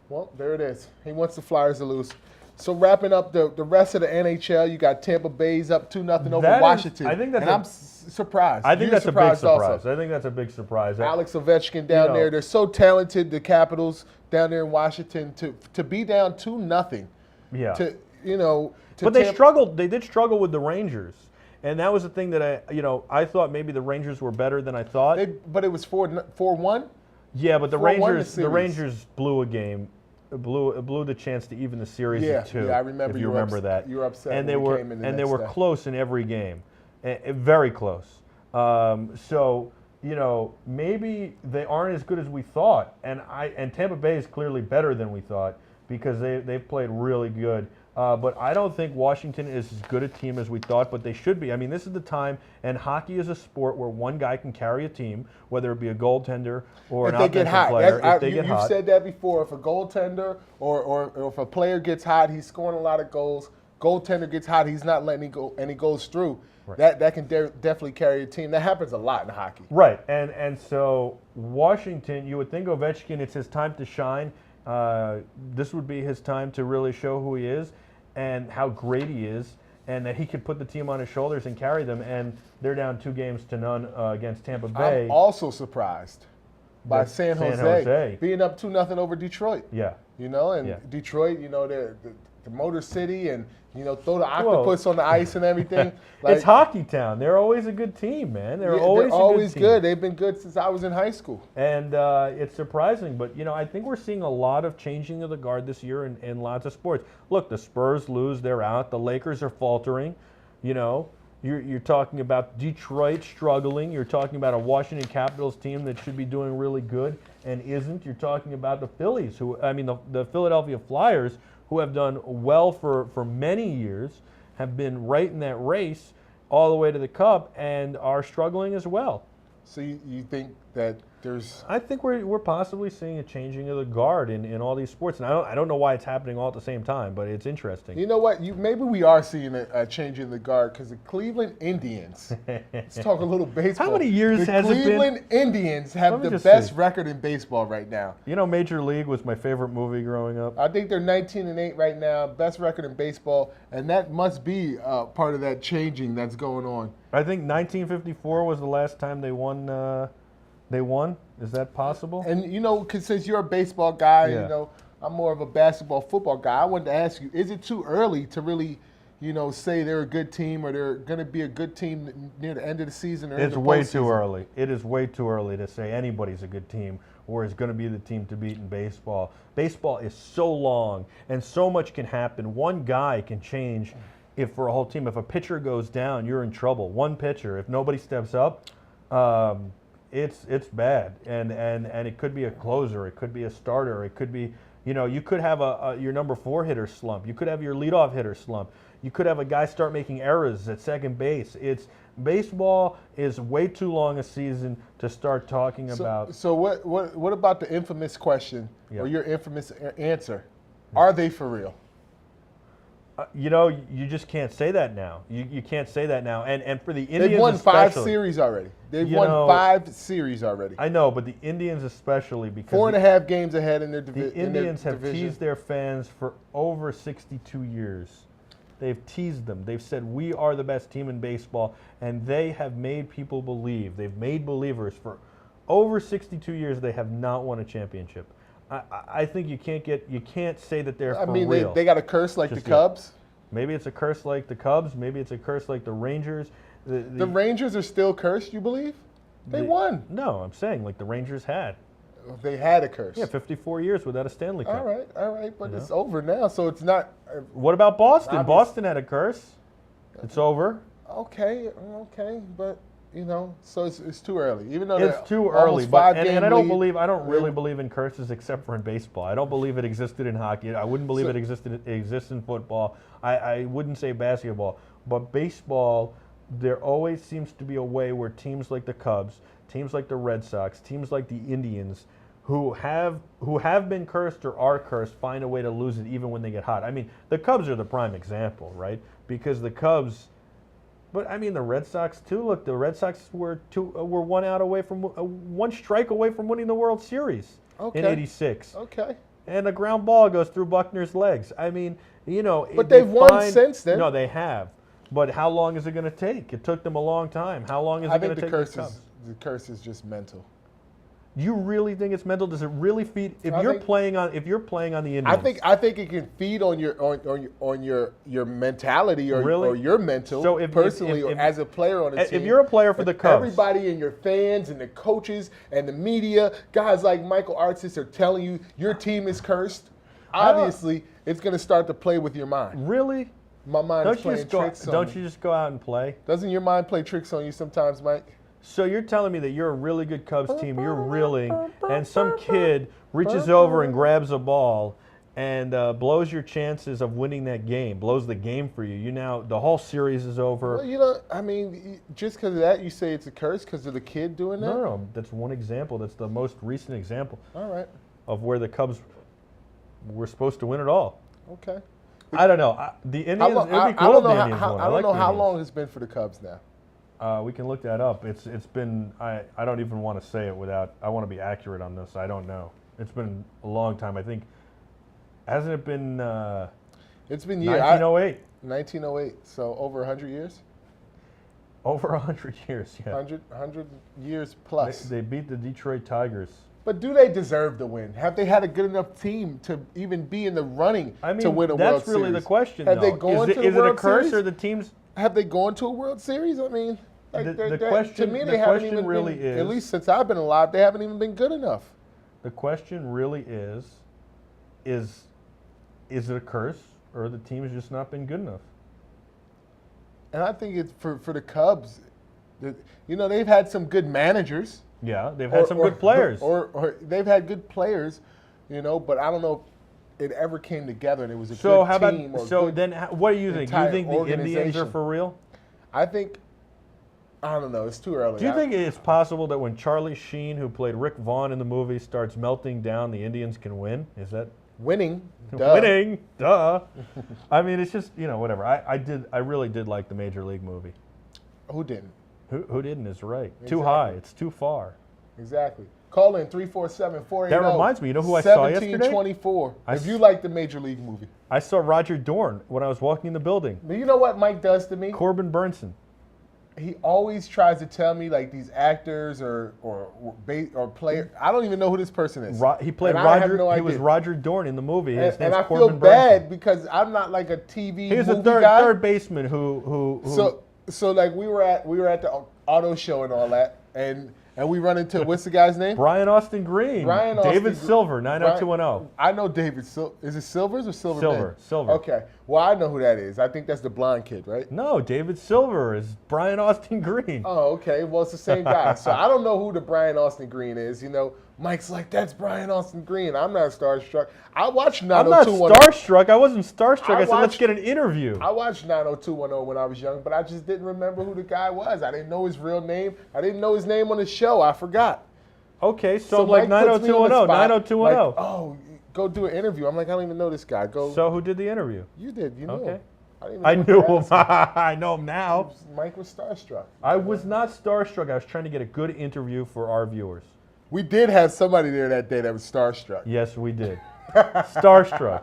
Well, there it is. He wants the Flyers to lose. So wrapping up the rest of the NHL, you got Tampa Bay's up 2-0 over Washington. I think that's I'm surprised. I think that's a big surprise. Also. I think that's a big surprise. Alex Ovechkin down there. They're so talented, the Capitals down there in Washington, to be down 2-0. Yeah. But they struggled. They did struggle with the Rangers. And that was the thing that I thought maybe the Rangers were better than I thought. But it was 4-1? Yeah, but the Rangers blew a game. It blew the chance to even the series at 2. Yeah, I remember. If you remember that. You were upset. And they were close in every game, very close. So maybe they aren't as good as we thought, and Tampa Bay is clearly better than we thought because they've played really good. But I don't think Washington is as good a team as we thought, but they should be. I mean, this is the time, and hockey is a sport where one guy can carry a team, whether it be a goaltender or an offensive player. If they get hot. You've said that before. If a goaltender or if a player gets hot, he's scoring a lot of goals. Goaltender gets hot, he's not letting any goals through. Right. That can definitely carry a team. That happens a lot in hockey. Right, and so Washington, you would think Ovechkin, it's his time to shine. This would be his time to really show who he is and how great he is, and that he could put the team on his shoulders and carry them. And they're down 2-0 against Tampa Bay. I'm also surprised by San Jose being up 2-0 over Detroit. Yeah. Detroit, the Motor City, and throw the octopus on the ice and everything. It's Hockey Town. They're always a good team, man. They're always good. They've been good since I was in high school. And it's surprising, but I think we're seeing a lot of changing of the guard this year in lots of sports. Look, the Spurs lose, they're out. The Lakers are faltering. You're talking about Detroit struggling. You're talking about a Washington Capitals team that should be doing really good and isn't. You're talking about the Phillies, the Philadelphia Flyers, who have done well for many years, have been right in that race all the way to the Cup and are struggling as well. So you think that there's... I think we're possibly seeing a changing of the guard in all these sports. And I don't know why it's happening all at the same time, but it's interesting. You know what? Maybe we are seeing a change in the guard because the Cleveland Indians, let's talk a little baseball. How many years has it been? The Cleveland Indians have the best record in baseball right now. Major League was my favorite movie growing up. I think they're 19-8 right now, best record in baseball, and that must be part of that changing that's going on. I think 1954 was the last time they won. Is that possible? And cause since you're a baseball guy, I'm more of a basketball, football guy. I wanted to ask you: is it too early to really, say they're a good team or they're going to be a good team near the end of the season? Or it's way too early. It is way too early to say anybody's a good team or is going to be the team to beat in baseball. Baseball is so long and so much can happen. One guy can change. If for a whole team, if a pitcher goes down, you're in trouble. One pitcher, if nobody steps up, it's bad. And it could be a closer, it could be a starter, it could be, you could have your number 4 hitter slump. You could have your leadoff hitter slump. You could have a guy start making errors at second base. Baseball is way too long a season to start talking about. So what about the infamous question or your infamous answer? Are they for real? You just can't say that now. You can't say that now. And for the Indians, they've won especially, 5 series already. They've won 5 series already. I know, but the Indians especially, because 4.5 games ahead in their division. The Indians have teased their fans for over 62 years. They've teased them. They've said, we are the best team in baseball, and they have made people believe. They've made believers for over 62 years. They have not won a championship. I think you can't say that they're for real. They got a curse like the Cubs. Maybe it's a curse like the Cubs. Maybe it's a curse like the Rangers. The Rangers are still cursed, you believe? They won. No, I'm saying like the Rangers had. They had a curse. Yeah, 54 years without a Stanley Cup. All right, but it's over now, so it's not. What about Boston? Obvious. Boston had a curse. It's over. Okay, but so it's too early. Even though It's too early, but and I don't really believe in curses except for in baseball. I don't believe it existed in hockey. I wouldn't believe it exists in football. I wouldn't say basketball, but baseball. There always seems to be a way where teams like the Cubs, teams like the Red Sox, teams like the Indians, who have been cursed or are cursed, find a way to lose it even when they get hot. I mean, the Cubs are the prime example, right? Because the Cubs, but I mean the Red Sox too. Look, the Red Sox were one strike away from winning the World Series in '86. Okay. And a ground ball goes through Buckner's legs. I mean, But they've won since then. No, they have. But how long is it going to take? It took them a long time. How long is it going to take? The curse is just mental. You really think it's mental? Does it really feed? If you're playing on the Indians, I think it can feed on your mentality or your mental. So or as a player on a team. If you're a player for the Cubs, everybody and your fans and the coaches and the media, guys like Michael Artsis are telling you your team is cursed. Obviously, it's going to start to play with your mind. Really? My mind is playing tricks on me. Don't you just go out and play? Doesn't your mind play tricks on you sometimes, Mike? So you're telling me that you're a really good Cubs team, you're reeling, and some kid reaches over and grabs a ball and blows your chances of winning that game, blows the game for you. The whole series is over. Well, I mean, just because of that, you say it's a curse because of the kid doing that? No, that's one example. That's the most recent example. All right. Of where the Cubs were supposed to win it all. Okay. I don't know. The Indians, it would be cool if the Indians won. I don't know how long it's been for the Cubs now. We can look that up. It's been, I don't even want to say it without, I want to be accurate on this. I don't know. It's been a long time. I think, hasn't it been it's been years. 1908. 1908, so over 100 years? Over 100 years, yeah. 100 years plus. They beat the Detroit Tigers. But do they deserve the win? Have they had a good enough team to even be in the running to win a World Series? That's really the question, Have they gone to the World Series? Is it a curse or the teams? Have they gone to a World Series? I mean, the question, to me, they haven't even really been, is, at least since I've been alive, they haven't even been good enough. The question really is it a curse or the team's just not been good enough? And I think it's for the Cubs. They've had some good managers. Yeah, they've had some good players. Or they've had good players, but I don't know if it ever came together and it was a good team. What do you think? Do you think the Indians are for real? I don't know. It's too early. Do you think it's possible that when Charlie Sheen, who played Rick Vaughn in the movie, starts melting down, the Indians can win? Is that winning? Duh. Winning, duh. I mean, it's just whatever. I really did like the Major League movie. Who didn't? Who didn't is right. Exactly. Too high. It's too far. Exactly. Call in 347-480. That reminds me. You know who I saw yesterday? 1724. If you like the Major League movie. I saw Roger Dorn when I was walking in the building. But you know what Mike does to me? Corbin Burnson. He always tries to tell me like these actors or player. I don't even know who this person is. He played and Roger. No he was Roger Dorn in the movie. His name's I Corbin feel bad Burnson. because I'm not like a TV. He was movie a guy. third baseman who. So like we were at the auto show and all that, and we run into what's the guy's name? Brian Austin Green. David Silver, 90210. I know David Silver. Is it Silvers or Silver? Silver. Okay. Well, I know who that is. I think that's the blonde kid, right? No, David Silver is Brian Austin Green. Oh, okay. Well, it's the same guy. So I don't know who the Brian Austin Green is. Mike's like, that's Brian Austin Green. I'm not starstruck. I watched 90210. I'm not starstruck. I wasn't starstruck. I said, let's get an interview. I watched 90210 when I was young, but I just didn't remember who the guy was. I didn't know his real name. I didn't know his name on the show. I forgot. Okay, so like 90210, 90210. Like, oh, go do an interview. I'm like, I don't even know this guy. Go. So who did the interview? You did. You knew him. I knew him. I know him now. Mike was starstruck. I was not starstruck. I was trying to get a good interview for our viewers. We did have somebody there that day that was starstruck. Yes, we did. Starstruck.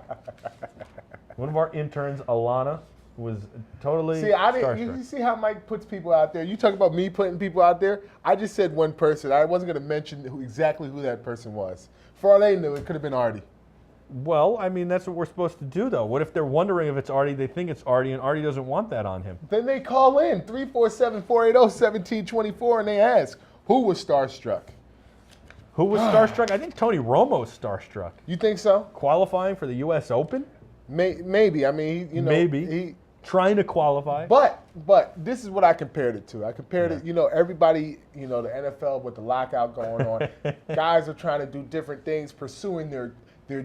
One of our interns, Alana. was totally See, I didn't. starstruck. You see how Mike puts people out there? You talk about me putting people out there. I just said one person. I wasn't going to mention exactly who that person was. For all they knew, it could have been Artie. Well, I mean, that's what we're supposed to do, though. What if they're wondering if it's Artie, they think it's Artie, and Artie doesn't want that on him? Then they call in 347-480-1724 and they ask, who was starstruck? Who was starstruck? I think Tony Romo's starstruck. You think so? Qualifying for the U.S. Open? Maybe. I mean, Maybe. Trying to qualify. But this is what I compared it to. I compared it, everybody, the NFL with the lockout going on. Guys are trying to do different things, pursuing their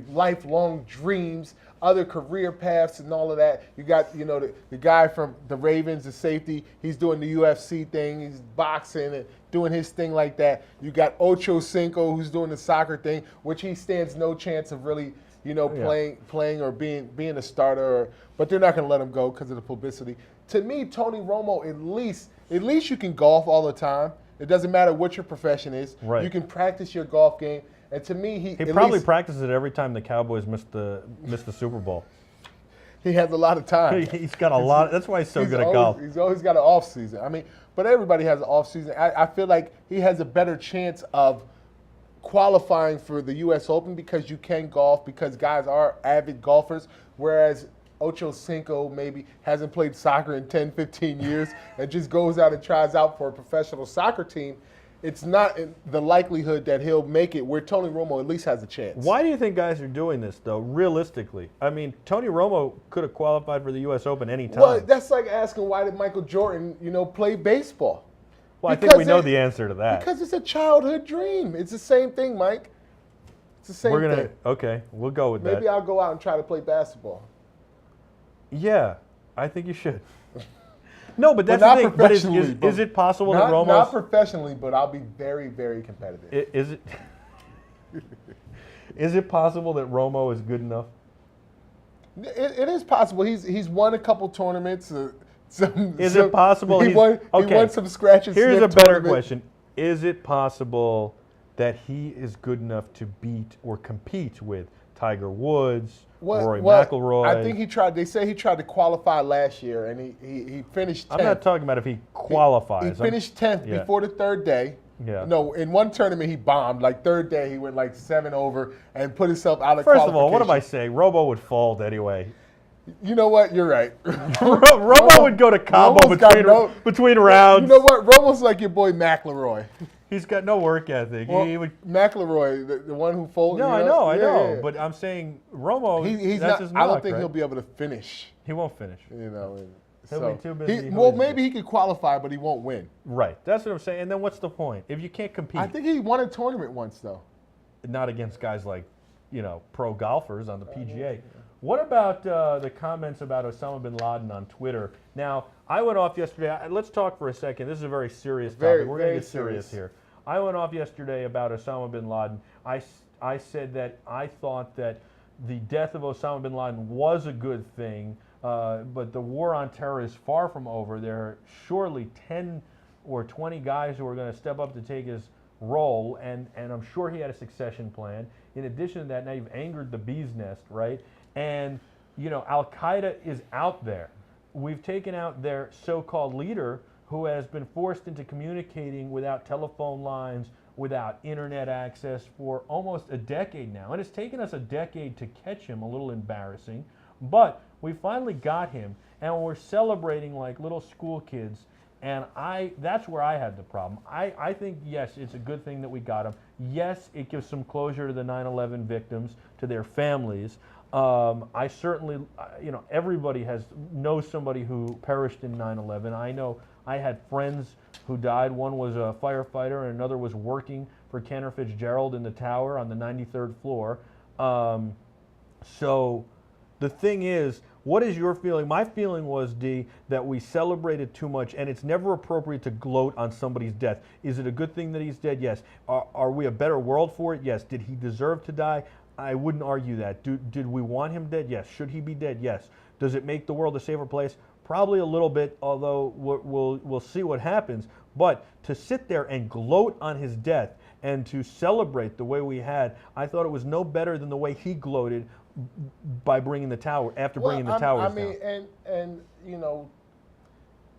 lifelong dreams, other career paths and all of that. You got, the guy from the Ravens, the safety, he's doing the UFC thing, he's boxing and doing his thing like that. You got Ocho Cinco, who's doing the soccer thing, which he stands no chance of really, playing or being a starter, but they're not going to let him go because of the publicity. To me, Tony Romo, at least you can golf all the time. It doesn't matter what your profession is. Right. You can practice your golf game. And to me, he probably practices it every time the Cowboys miss the Super Bowl. He has a lot of time. He's got a lot. That's why he's so good at golf. He's always got an off season. I mean, but everybody has an off season. I feel like he has a better chance of qualifying for the U.S. Open because you can golf, because guys are avid golfers, whereas Ocho Cinco maybe hasn't played soccer in 10, 15 years and just goes out and tries out for a professional soccer team. It's not the likelihood that he'll make it where Tony Romo at least has a chance. Why do you think guys are doing this, though, realistically? I mean, Tony Romo could have qualified for the U.S. Open any time. Well, that's like asking why did Michael Jordan, play baseball? Well, I think we know the answer to that. Because it's a childhood dream. It's the same thing, Mike. It's the same thing. Okay, we'll go with that. Maybe I'll go out and try to play basketball. Yeah, I think you should. No, but that's not the thing. But is professionally, it possible that Romo's... Not professionally, but I'll be very, very competitive. Is it... Is it possible that Romo is good enough? It is possible. He's won a couple tournaments. Is it possible he won some scratch and Here's sniff a better tournament. question. Is it possible that he is good enough to beat or compete with Tiger Woods, Rory McIlroy? I think he tried. They say he tried to qualify last year, and he finished 10th. I'm not talking about if he qualifies. He finished 10th before the third day. Yeah. No, in one tournament he bombed. Like third day he went like 7 over and put himself out of First qualification. of all, what am I saying? Romo would fold anyway. You know what? You're right. Romo would go to Cabo between rounds. You know what? Romo's like your boy McIlroy. He's got no work ethic. Well, McIlroy, the one who folded. No, I know. Yeah. But I'm saying Romo. He's that's not. his I don't knock, think right? he'll be able to finish. He won't finish. He'll be too busy. Maybe he could qualify, but he won't win. Right. That's what I'm saying. And then what's the point if you can't compete? I think he won a tournament once, though. Not against guys like, pro golfers on the PGA. What about the comments about Osama bin Laden on Twitter? Now, I went off yesterday. Let's talk for a second. This is a very serious topic. We're going to get serious here. I went off yesterday about Osama bin Laden. I said that I thought that the death of Osama bin Laden was a good thing, but the war on terror is far from over. There are surely 10 or 20 guys who are going to step up to take his role, and I'm sure he had a succession plan. In addition to that, now you've angered the bee's nest, right? And, Al-Qaeda is out there. We've taken out their so-called leader who has been forced into communicating without telephone lines, without internet access for almost a decade now. And it's taken us a decade to catch him, a little embarrassing. But we finally got him, and we're celebrating like little school kids. And that's where I had the problem. I think, yes, it's a good thing that we got him. Yes, it gives some closure to the 9/11 victims, to their families. I certainly, everybody knows somebody who perished in 9/11. I know I had friends who died. One was a firefighter, and another was working for Kenner Fitzgerald in the tower on the 93rd floor. So the thing is, what is your feeling? My feeling was, D, that we celebrated too much, and it's never appropriate to gloat on somebody's death. Is it a good thing that he's dead? Yes. Are we a better world for it? Yes. Did he deserve to die? I wouldn't argue that. Did we want him dead? Yes. Should he be dead? Yes. Does it make the world a safer place? Probably a little bit, although we'll see what happens. But to sit there and gloat on his death and to celebrate the way we had, I thought it was no better than the way he gloated by bringing the tower, bringing the towers down. And you know,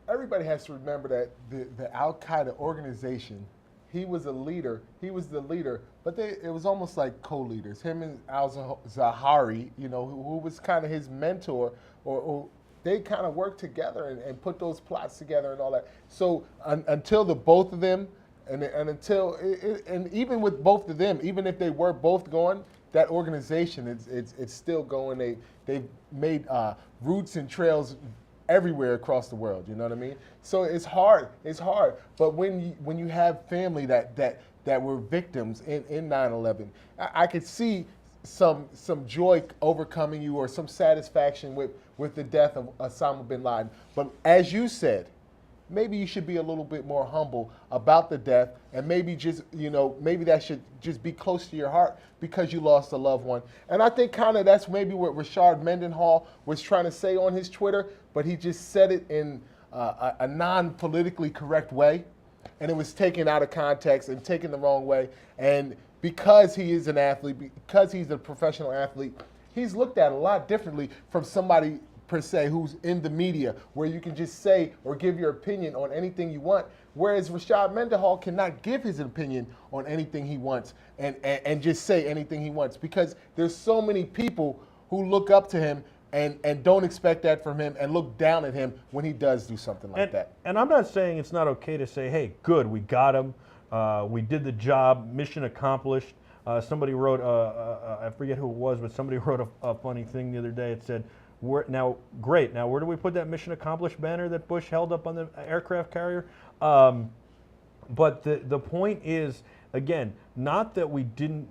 everybody has to remember that the Al Qaeda organization, he was a leader. He was the leader, but it was almost like co-leaders. Him and al-Zawahiri, you know, who was kind of his mentor, or they kind of worked together and put those plots together and all that. So until the both of them, and even with both of them, even if they were both gone, that organization it's still going. They've made roots and trails everywhere across the world. You know what I mean? So it's hard. It's hard. But when you have family that were victims in 9/11, I could see some joy overcoming you, or some satisfaction with the death of Osama bin Laden. But as you said, maybe you should be a little bit more humble about the death, and maybe just, you know, maybe that should just be close to your heart because you lost a loved one. And I think kind of that's maybe what Rashad Mendenhall was trying to say on his Twitter, but he just said it in a non-politically correct way, and it was taken out of context and taken the wrong way. And because he is an athlete, because he's a professional athlete, he's looked at a lot differently from somebody per se who's in the media, where you can just say or give your opinion on anything you want, whereas Rashad Mendenhall cannot give his opinion on anything he wants and just say anything he wants, because there's so many people who look up to him and don't expect that from him and look down at him when he does do something like that. And I'm not saying it's not okay to say, hey, good, we got him, we did the job, mission accomplished. Somebody wrote, I forget who it was, but somebody wrote a funny thing the other day. It said, great. Now, where do we put that mission accomplished banner that Bush held up on the aircraft carrier? But the point is, again, not that we didn't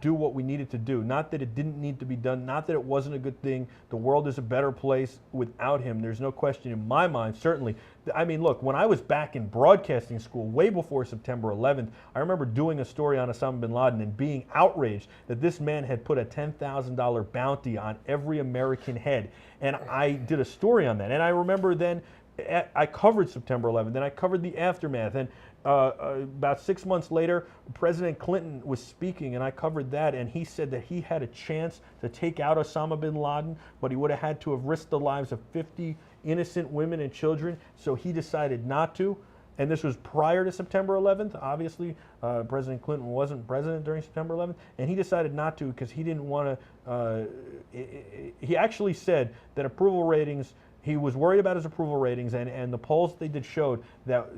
do what we needed to do, not that it didn't need to be done, not that it wasn't a good thing. The world is a better place without him. There's no question in my mind, certainly. I mean, look, when I was back in broadcasting school, way before September 11th, I remember doing a story on Osama bin Laden and being outraged that this man had put a $10,000 bounty on every American head. And I did a story on that. And I remember then I covered September 11th, then I covered the aftermath. And about 6 months later, President Clinton was speaking, and I covered that, and he said that he had a chance to take out Osama bin Laden, but he would have had to have risked the lives of 50 innocent women and children, so he decided not to. And this was prior to September 11th. Obviously, President Clinton wasn't president during September 11th, and he decided not to because he didn't want to. He actually said that approval ratings, he was worried about his approval ratings, and the polls that they did showed that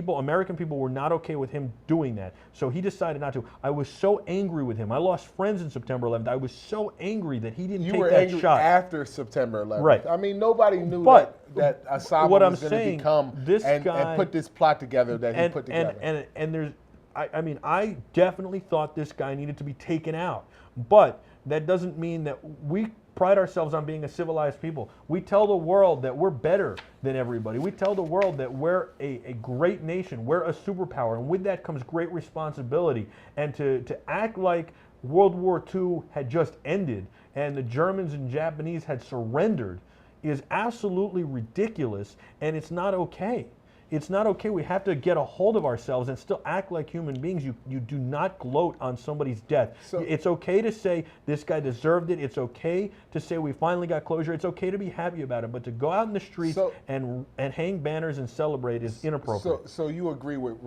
American people were not okay with him doing that. So he decided not to. I was so angry with him. I lost friends in September 11th. I was so angry that he didn't take that shot. You were angry after September 11th. Right. I mean, nobody knew that Osama was going to become and put this plot together that he put together. And there's, I mean, I definitely thought this guy needed to be taken out. But that doesn't mean that we pride ourselves on being a civilized people. We tell the world that we're better than everybody. We tell the world that we're a great nation. We're a superpower. And with that comes great responsibility. And to act like World War II had just ended and the Germans and Japanese had surrendered is absolutely ridiculous, and it's not okay. It's not okay. We have to get a hold of ourselves and still act like human beings. You do not gloat on somebody's death. So, it's okay to say this guy deserved it. It's okay to say we finally got closure. It's okay to be happy about it. But to go out in the streets and hang banners and celebrate is inappropriate. So you agree with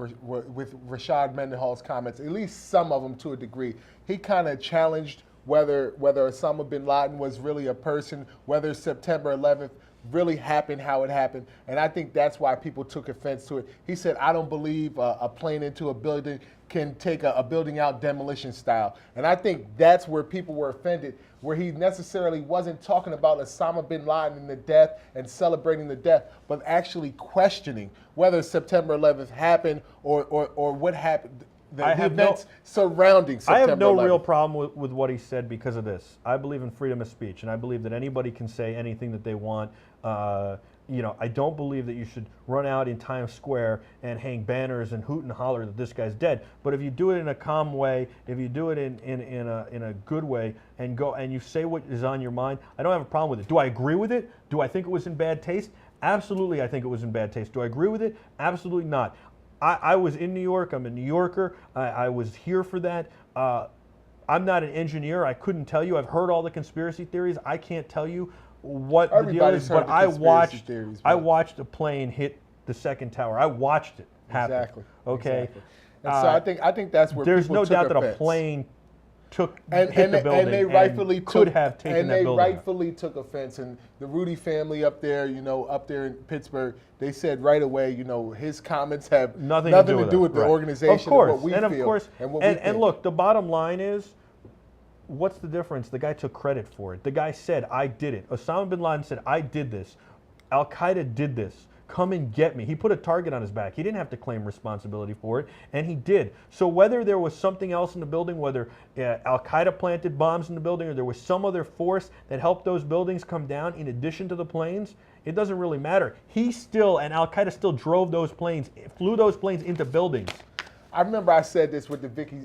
Rashad Mendenhall's comments, at least some of them to a degree. He kind of challenged whether Osama bin Laden was really a person, whether September 11th really happened how it happened, and I think that's why people took offense to it. He said, I don't believe a plane into a building can take a building out demolition style. And I think that's where people were offended, where he necessarily wasn't talking about Osama bin Laden and the death and celebrating the death, but actually questioning whether September 11th happened or what happened. The events surrounding September 11th. I have no real problem with what he said because of this. I believe in freedom of speech, and I believe that anybody can say anything that they want. You know, I don't believe that you should run out in Times Square and hang banners and hoot and holler that this guy's dead. But if you do it in a calm way, if you do it in a good way, and you say what is on your mind, I don't have a problem with it. Do I agree with it? Do I think it was in bad taste? Absolutely, I think it was in bad taste. Do I agree with it? Absolutely not. I was in New York. I'm a New Yorker. I was here for that. I'm not an engineer. I couldn't tell you. I've heard all the conspiracy theories. I can't tell you what the deal Everybody's is, heard but the I conspiracy theories, I but- watched a plane hit the second tower. I watched it happen. Exactly. Okay. Exactly. And so I think that's where There's people no took doubt that a offense. plane hit And the building and they rightfully could took, have taken and that they building out. rightfully took offense. And the Rudy family up there, up there in Pittsburgh, they said right away, his comments have Nothing to do with the right. organization. Of course, and what we and of feel, course, and what we think. look, the bottom line is, what's the difference? The guy took credit for it. The guy said, "I did it." Osama bin Laden said, "I did this." Al Qaeda did this. Come and get me. He put a target on his back. He didn't have to claim responsibility for it, and he did. So whether there was something else in the building, whether Al Qaeda planted bombs in the building, or there was some other force that helped those buildings come down in addition to the planes, it doesn't really matter. He still, and Al Qaeda still drove those planes, flew those planes into buildings. I remember I said this with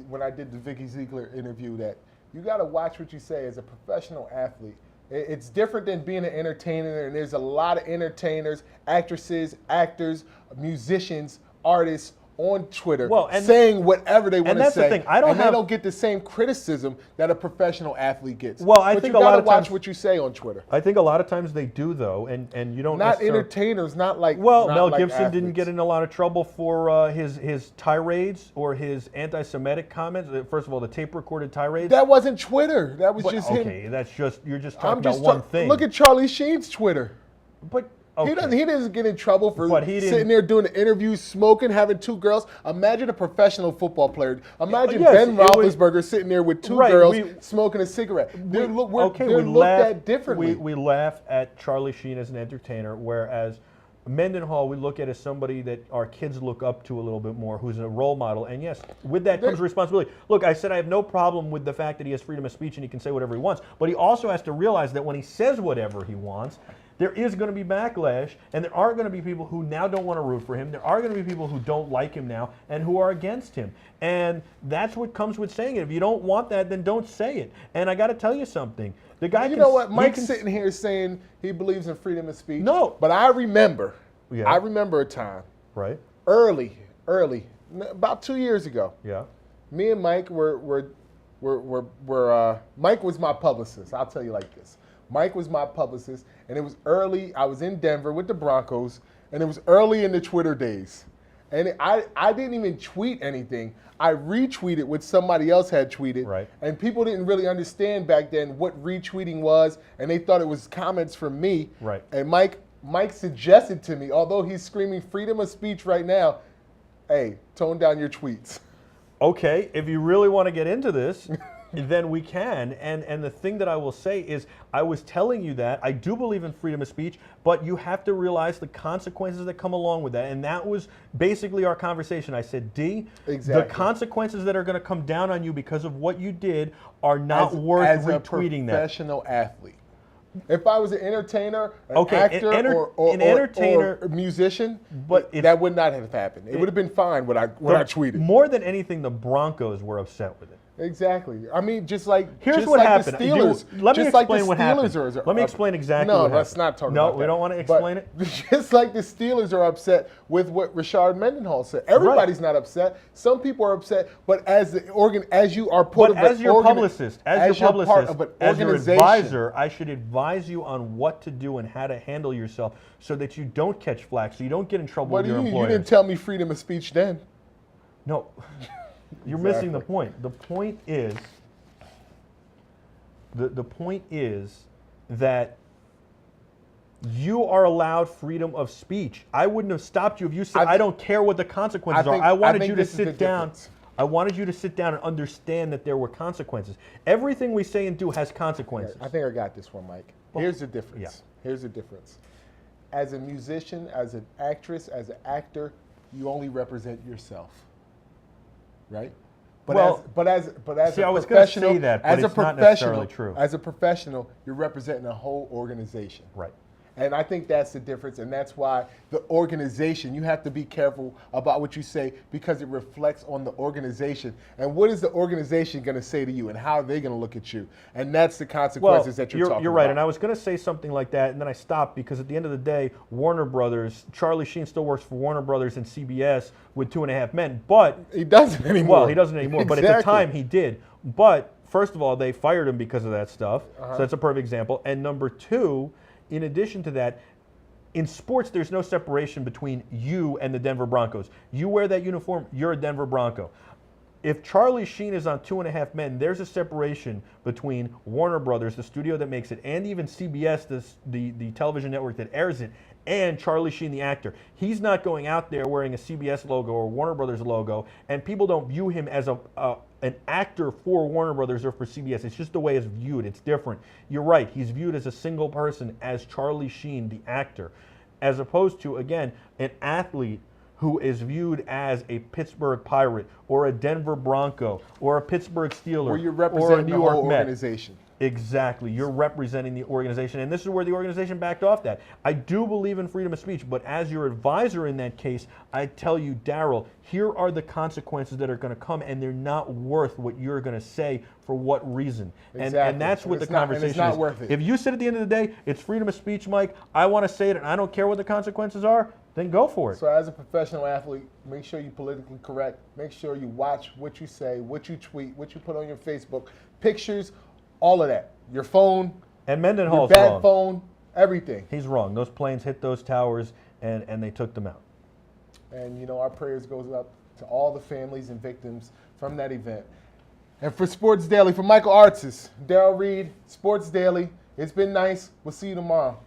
when I did the Vicky Ziegler interview, that you got to watch what you say as a professional athlete. It's different than being an entertainer, and there's a lot of entertainers, actresses, actors, musicians, artists on Twitter saying whatever they want to say. And that's the thing. They don't get the same criticism that a professional athlete gets. Well, I think you a lot gotta of watch times what you say on Twitter. I think a lot of times they do, though, and you don't Not necessarily. entertainers, not like. Well, not Mel like Gibson didn't athletes. get in a lot of trouble for his tirades or his anti-Semitic comments. First of all, the tape-recorded tirades. That wasn't Twitter. That was just him. Okay, you're just I'm talking just about one thing. Look at Charlie Sheen's Twitter. But okay. He doesn't get in trouble for But he didn't- sitting there doing the interviews, smoking, having two girls. Imagine a professional football player. Imagine Yes, Ben it was- Roethlisberger sitting there with two Right, girls smoking a cigarette. They're we looked laugh at differently. We laugh at Charlie Sheen as an entertainer, whereas Mendenhall we look at as somebody that our kids look up to a little bit more, who's a role model. And yes, with that comes responsibility. Look, I said I have no problem with the fact that he has freedom of speech and he can say whatever he wants, but he also has to realize that when he says whatever he wants, there is going to be backlash, and there are going to be people who now don't want to root for him. There are going to be people who don't like him now and who are against him. And that's what comes with saying it. If you don't want that, then don't say it. And I got to tell you something. The guy You know what? Mike's sitting here saying he believes in freedom of speech. No. But I remember a time Right. early, about 2 years ago. Yeah. Me and Mike were Mike was my publicist. I'll tell you like this. Mike was my publicist, and it was early. I was in Denver with the Broncos, and it was early in the Twitter days. And I didn't even tweet anything. I retweeted what somebody else had tweeted. Right. And people didn't really understand back then what retweeting was, and they thought it was comments from me. Right. And Mike suggested to me, although he's screaming freedom of speech right now, hey, tone down your tweets. Okay, if you really want to get into this, then we can. And the thing that I will say is, I was telling you that I do believe in freedom of speech, but you have to realize the consequences that come along with that. And that was basically our conversation. I said, D, Exactly. the consequences that are going to come down on you because of what you did are not worth retweeting as a professional athlete. If I was an entertainer, an Okay, actor, an entertainer- or a musician, but that would not have happened. It would have been fine when I tweeted. More than anything, the Broncos were upset with it. Exactly. I mean, just like Here's just what like happened. The Steelers. Let me just like explain the what Steelers happened. are Let me explain exactly no, what let's happened. not talk No, about that. we don't want to But explain it. Just like the Steelers are upset with what Rashard Mendenhall said. Everybody's not upset. Some people are upset, but as you are part of as your publicist, as your part of an as your organization, advisor, I should advise you on what to do and how to handle yourself so that you don't catch flack, so you don't get in trouble But with your you employers. didn't tell me freedom of speech then. No, you're missing the point. The point is, the point is that you are allowed freedom of speech. I wouldn't have stopped you if you said, I don't care what the consequences are. I wanted you to sit down. I wanted you to sit down and understand that there were consequences. Everything we say and do has consequences. I think I got this one, Mike. Here's the difference. Yeah. Here's the difference. As a musician, as an actress, as an actor, you only represent yourself, right? But as see, a I was gonna professional, say that, but as a it's not professional, necessarily true. as a professional, you're representing a whole organization. Right. And I think that's the difference, and that's why the organization, you have to be careful about what you say because it reflects on the organization. And what is the organization going to say to you, and how are they going to look at you? And that's the consequences that you're talking about. You're right, and I was going to say something like that, and then I stopped because at the end of the day, Warner Brothers, Charlie Sheen still works for Warner Brothers and CBS with 2.5 Men, but he doesn't anymore. Well, he doesn't anymore, but at the time he did. But first of all, they fired him because of that stuff, so that's a perfect example. And number two, in addition to that, in sports, there's no separation between you and the Denver Broncos. You wear that uniform, you're a Denver Bronco. If Charlie Sheen is on 2.5 Men, there's a separation between Warner Brothers, the studio that makes it, and even CBS, the television network that airs it, and Charlie Sheen, the actor. He's not going out there wearing a CBS logo or Warner Brothers logo, and people don't view him as an actor for Warner Brothers or for CBS. It's just the way it's viewed. It's different. You're right. He's viewed as a single person, as Charlie Sheen, the actor, as opposed to, again, an athlete who is viewed as a Pittsburgh Pirate or a Denver Bronco or a Pittsburgh Steeler Where you're or a representing New the York whole Met. organization. Exactly. You're representing the organization, and this is where the organization backed off that. I do believe in freedom of speech, but as your advisor in that case, I tell you, Darrell, here are the consequences that are going to come, and they're not worth what you're going to say for what reason. Exactly. And that's what the conversation it's not is. worth it. If you said at the end of the day, it's freedom of speech, Mike, I want to say it, and I don't care what the consequences are, then go for it. So as a professional athlete, make sure you're politically correct. Make sure you watch what you say, what you tweet, what you put on your Facebook, pictures, all of that. Your phone, And your Mendenhall's bad wrong. phone, everything. He's wrong. Those planes hit those towers, and they took them out. And, you know, our prayers goes up to all the families and victims from that event. And for Sports Daily, for Michael Artsis, Darrell Reid, Sports Daily, it's been nice. We'll see you tomorrow.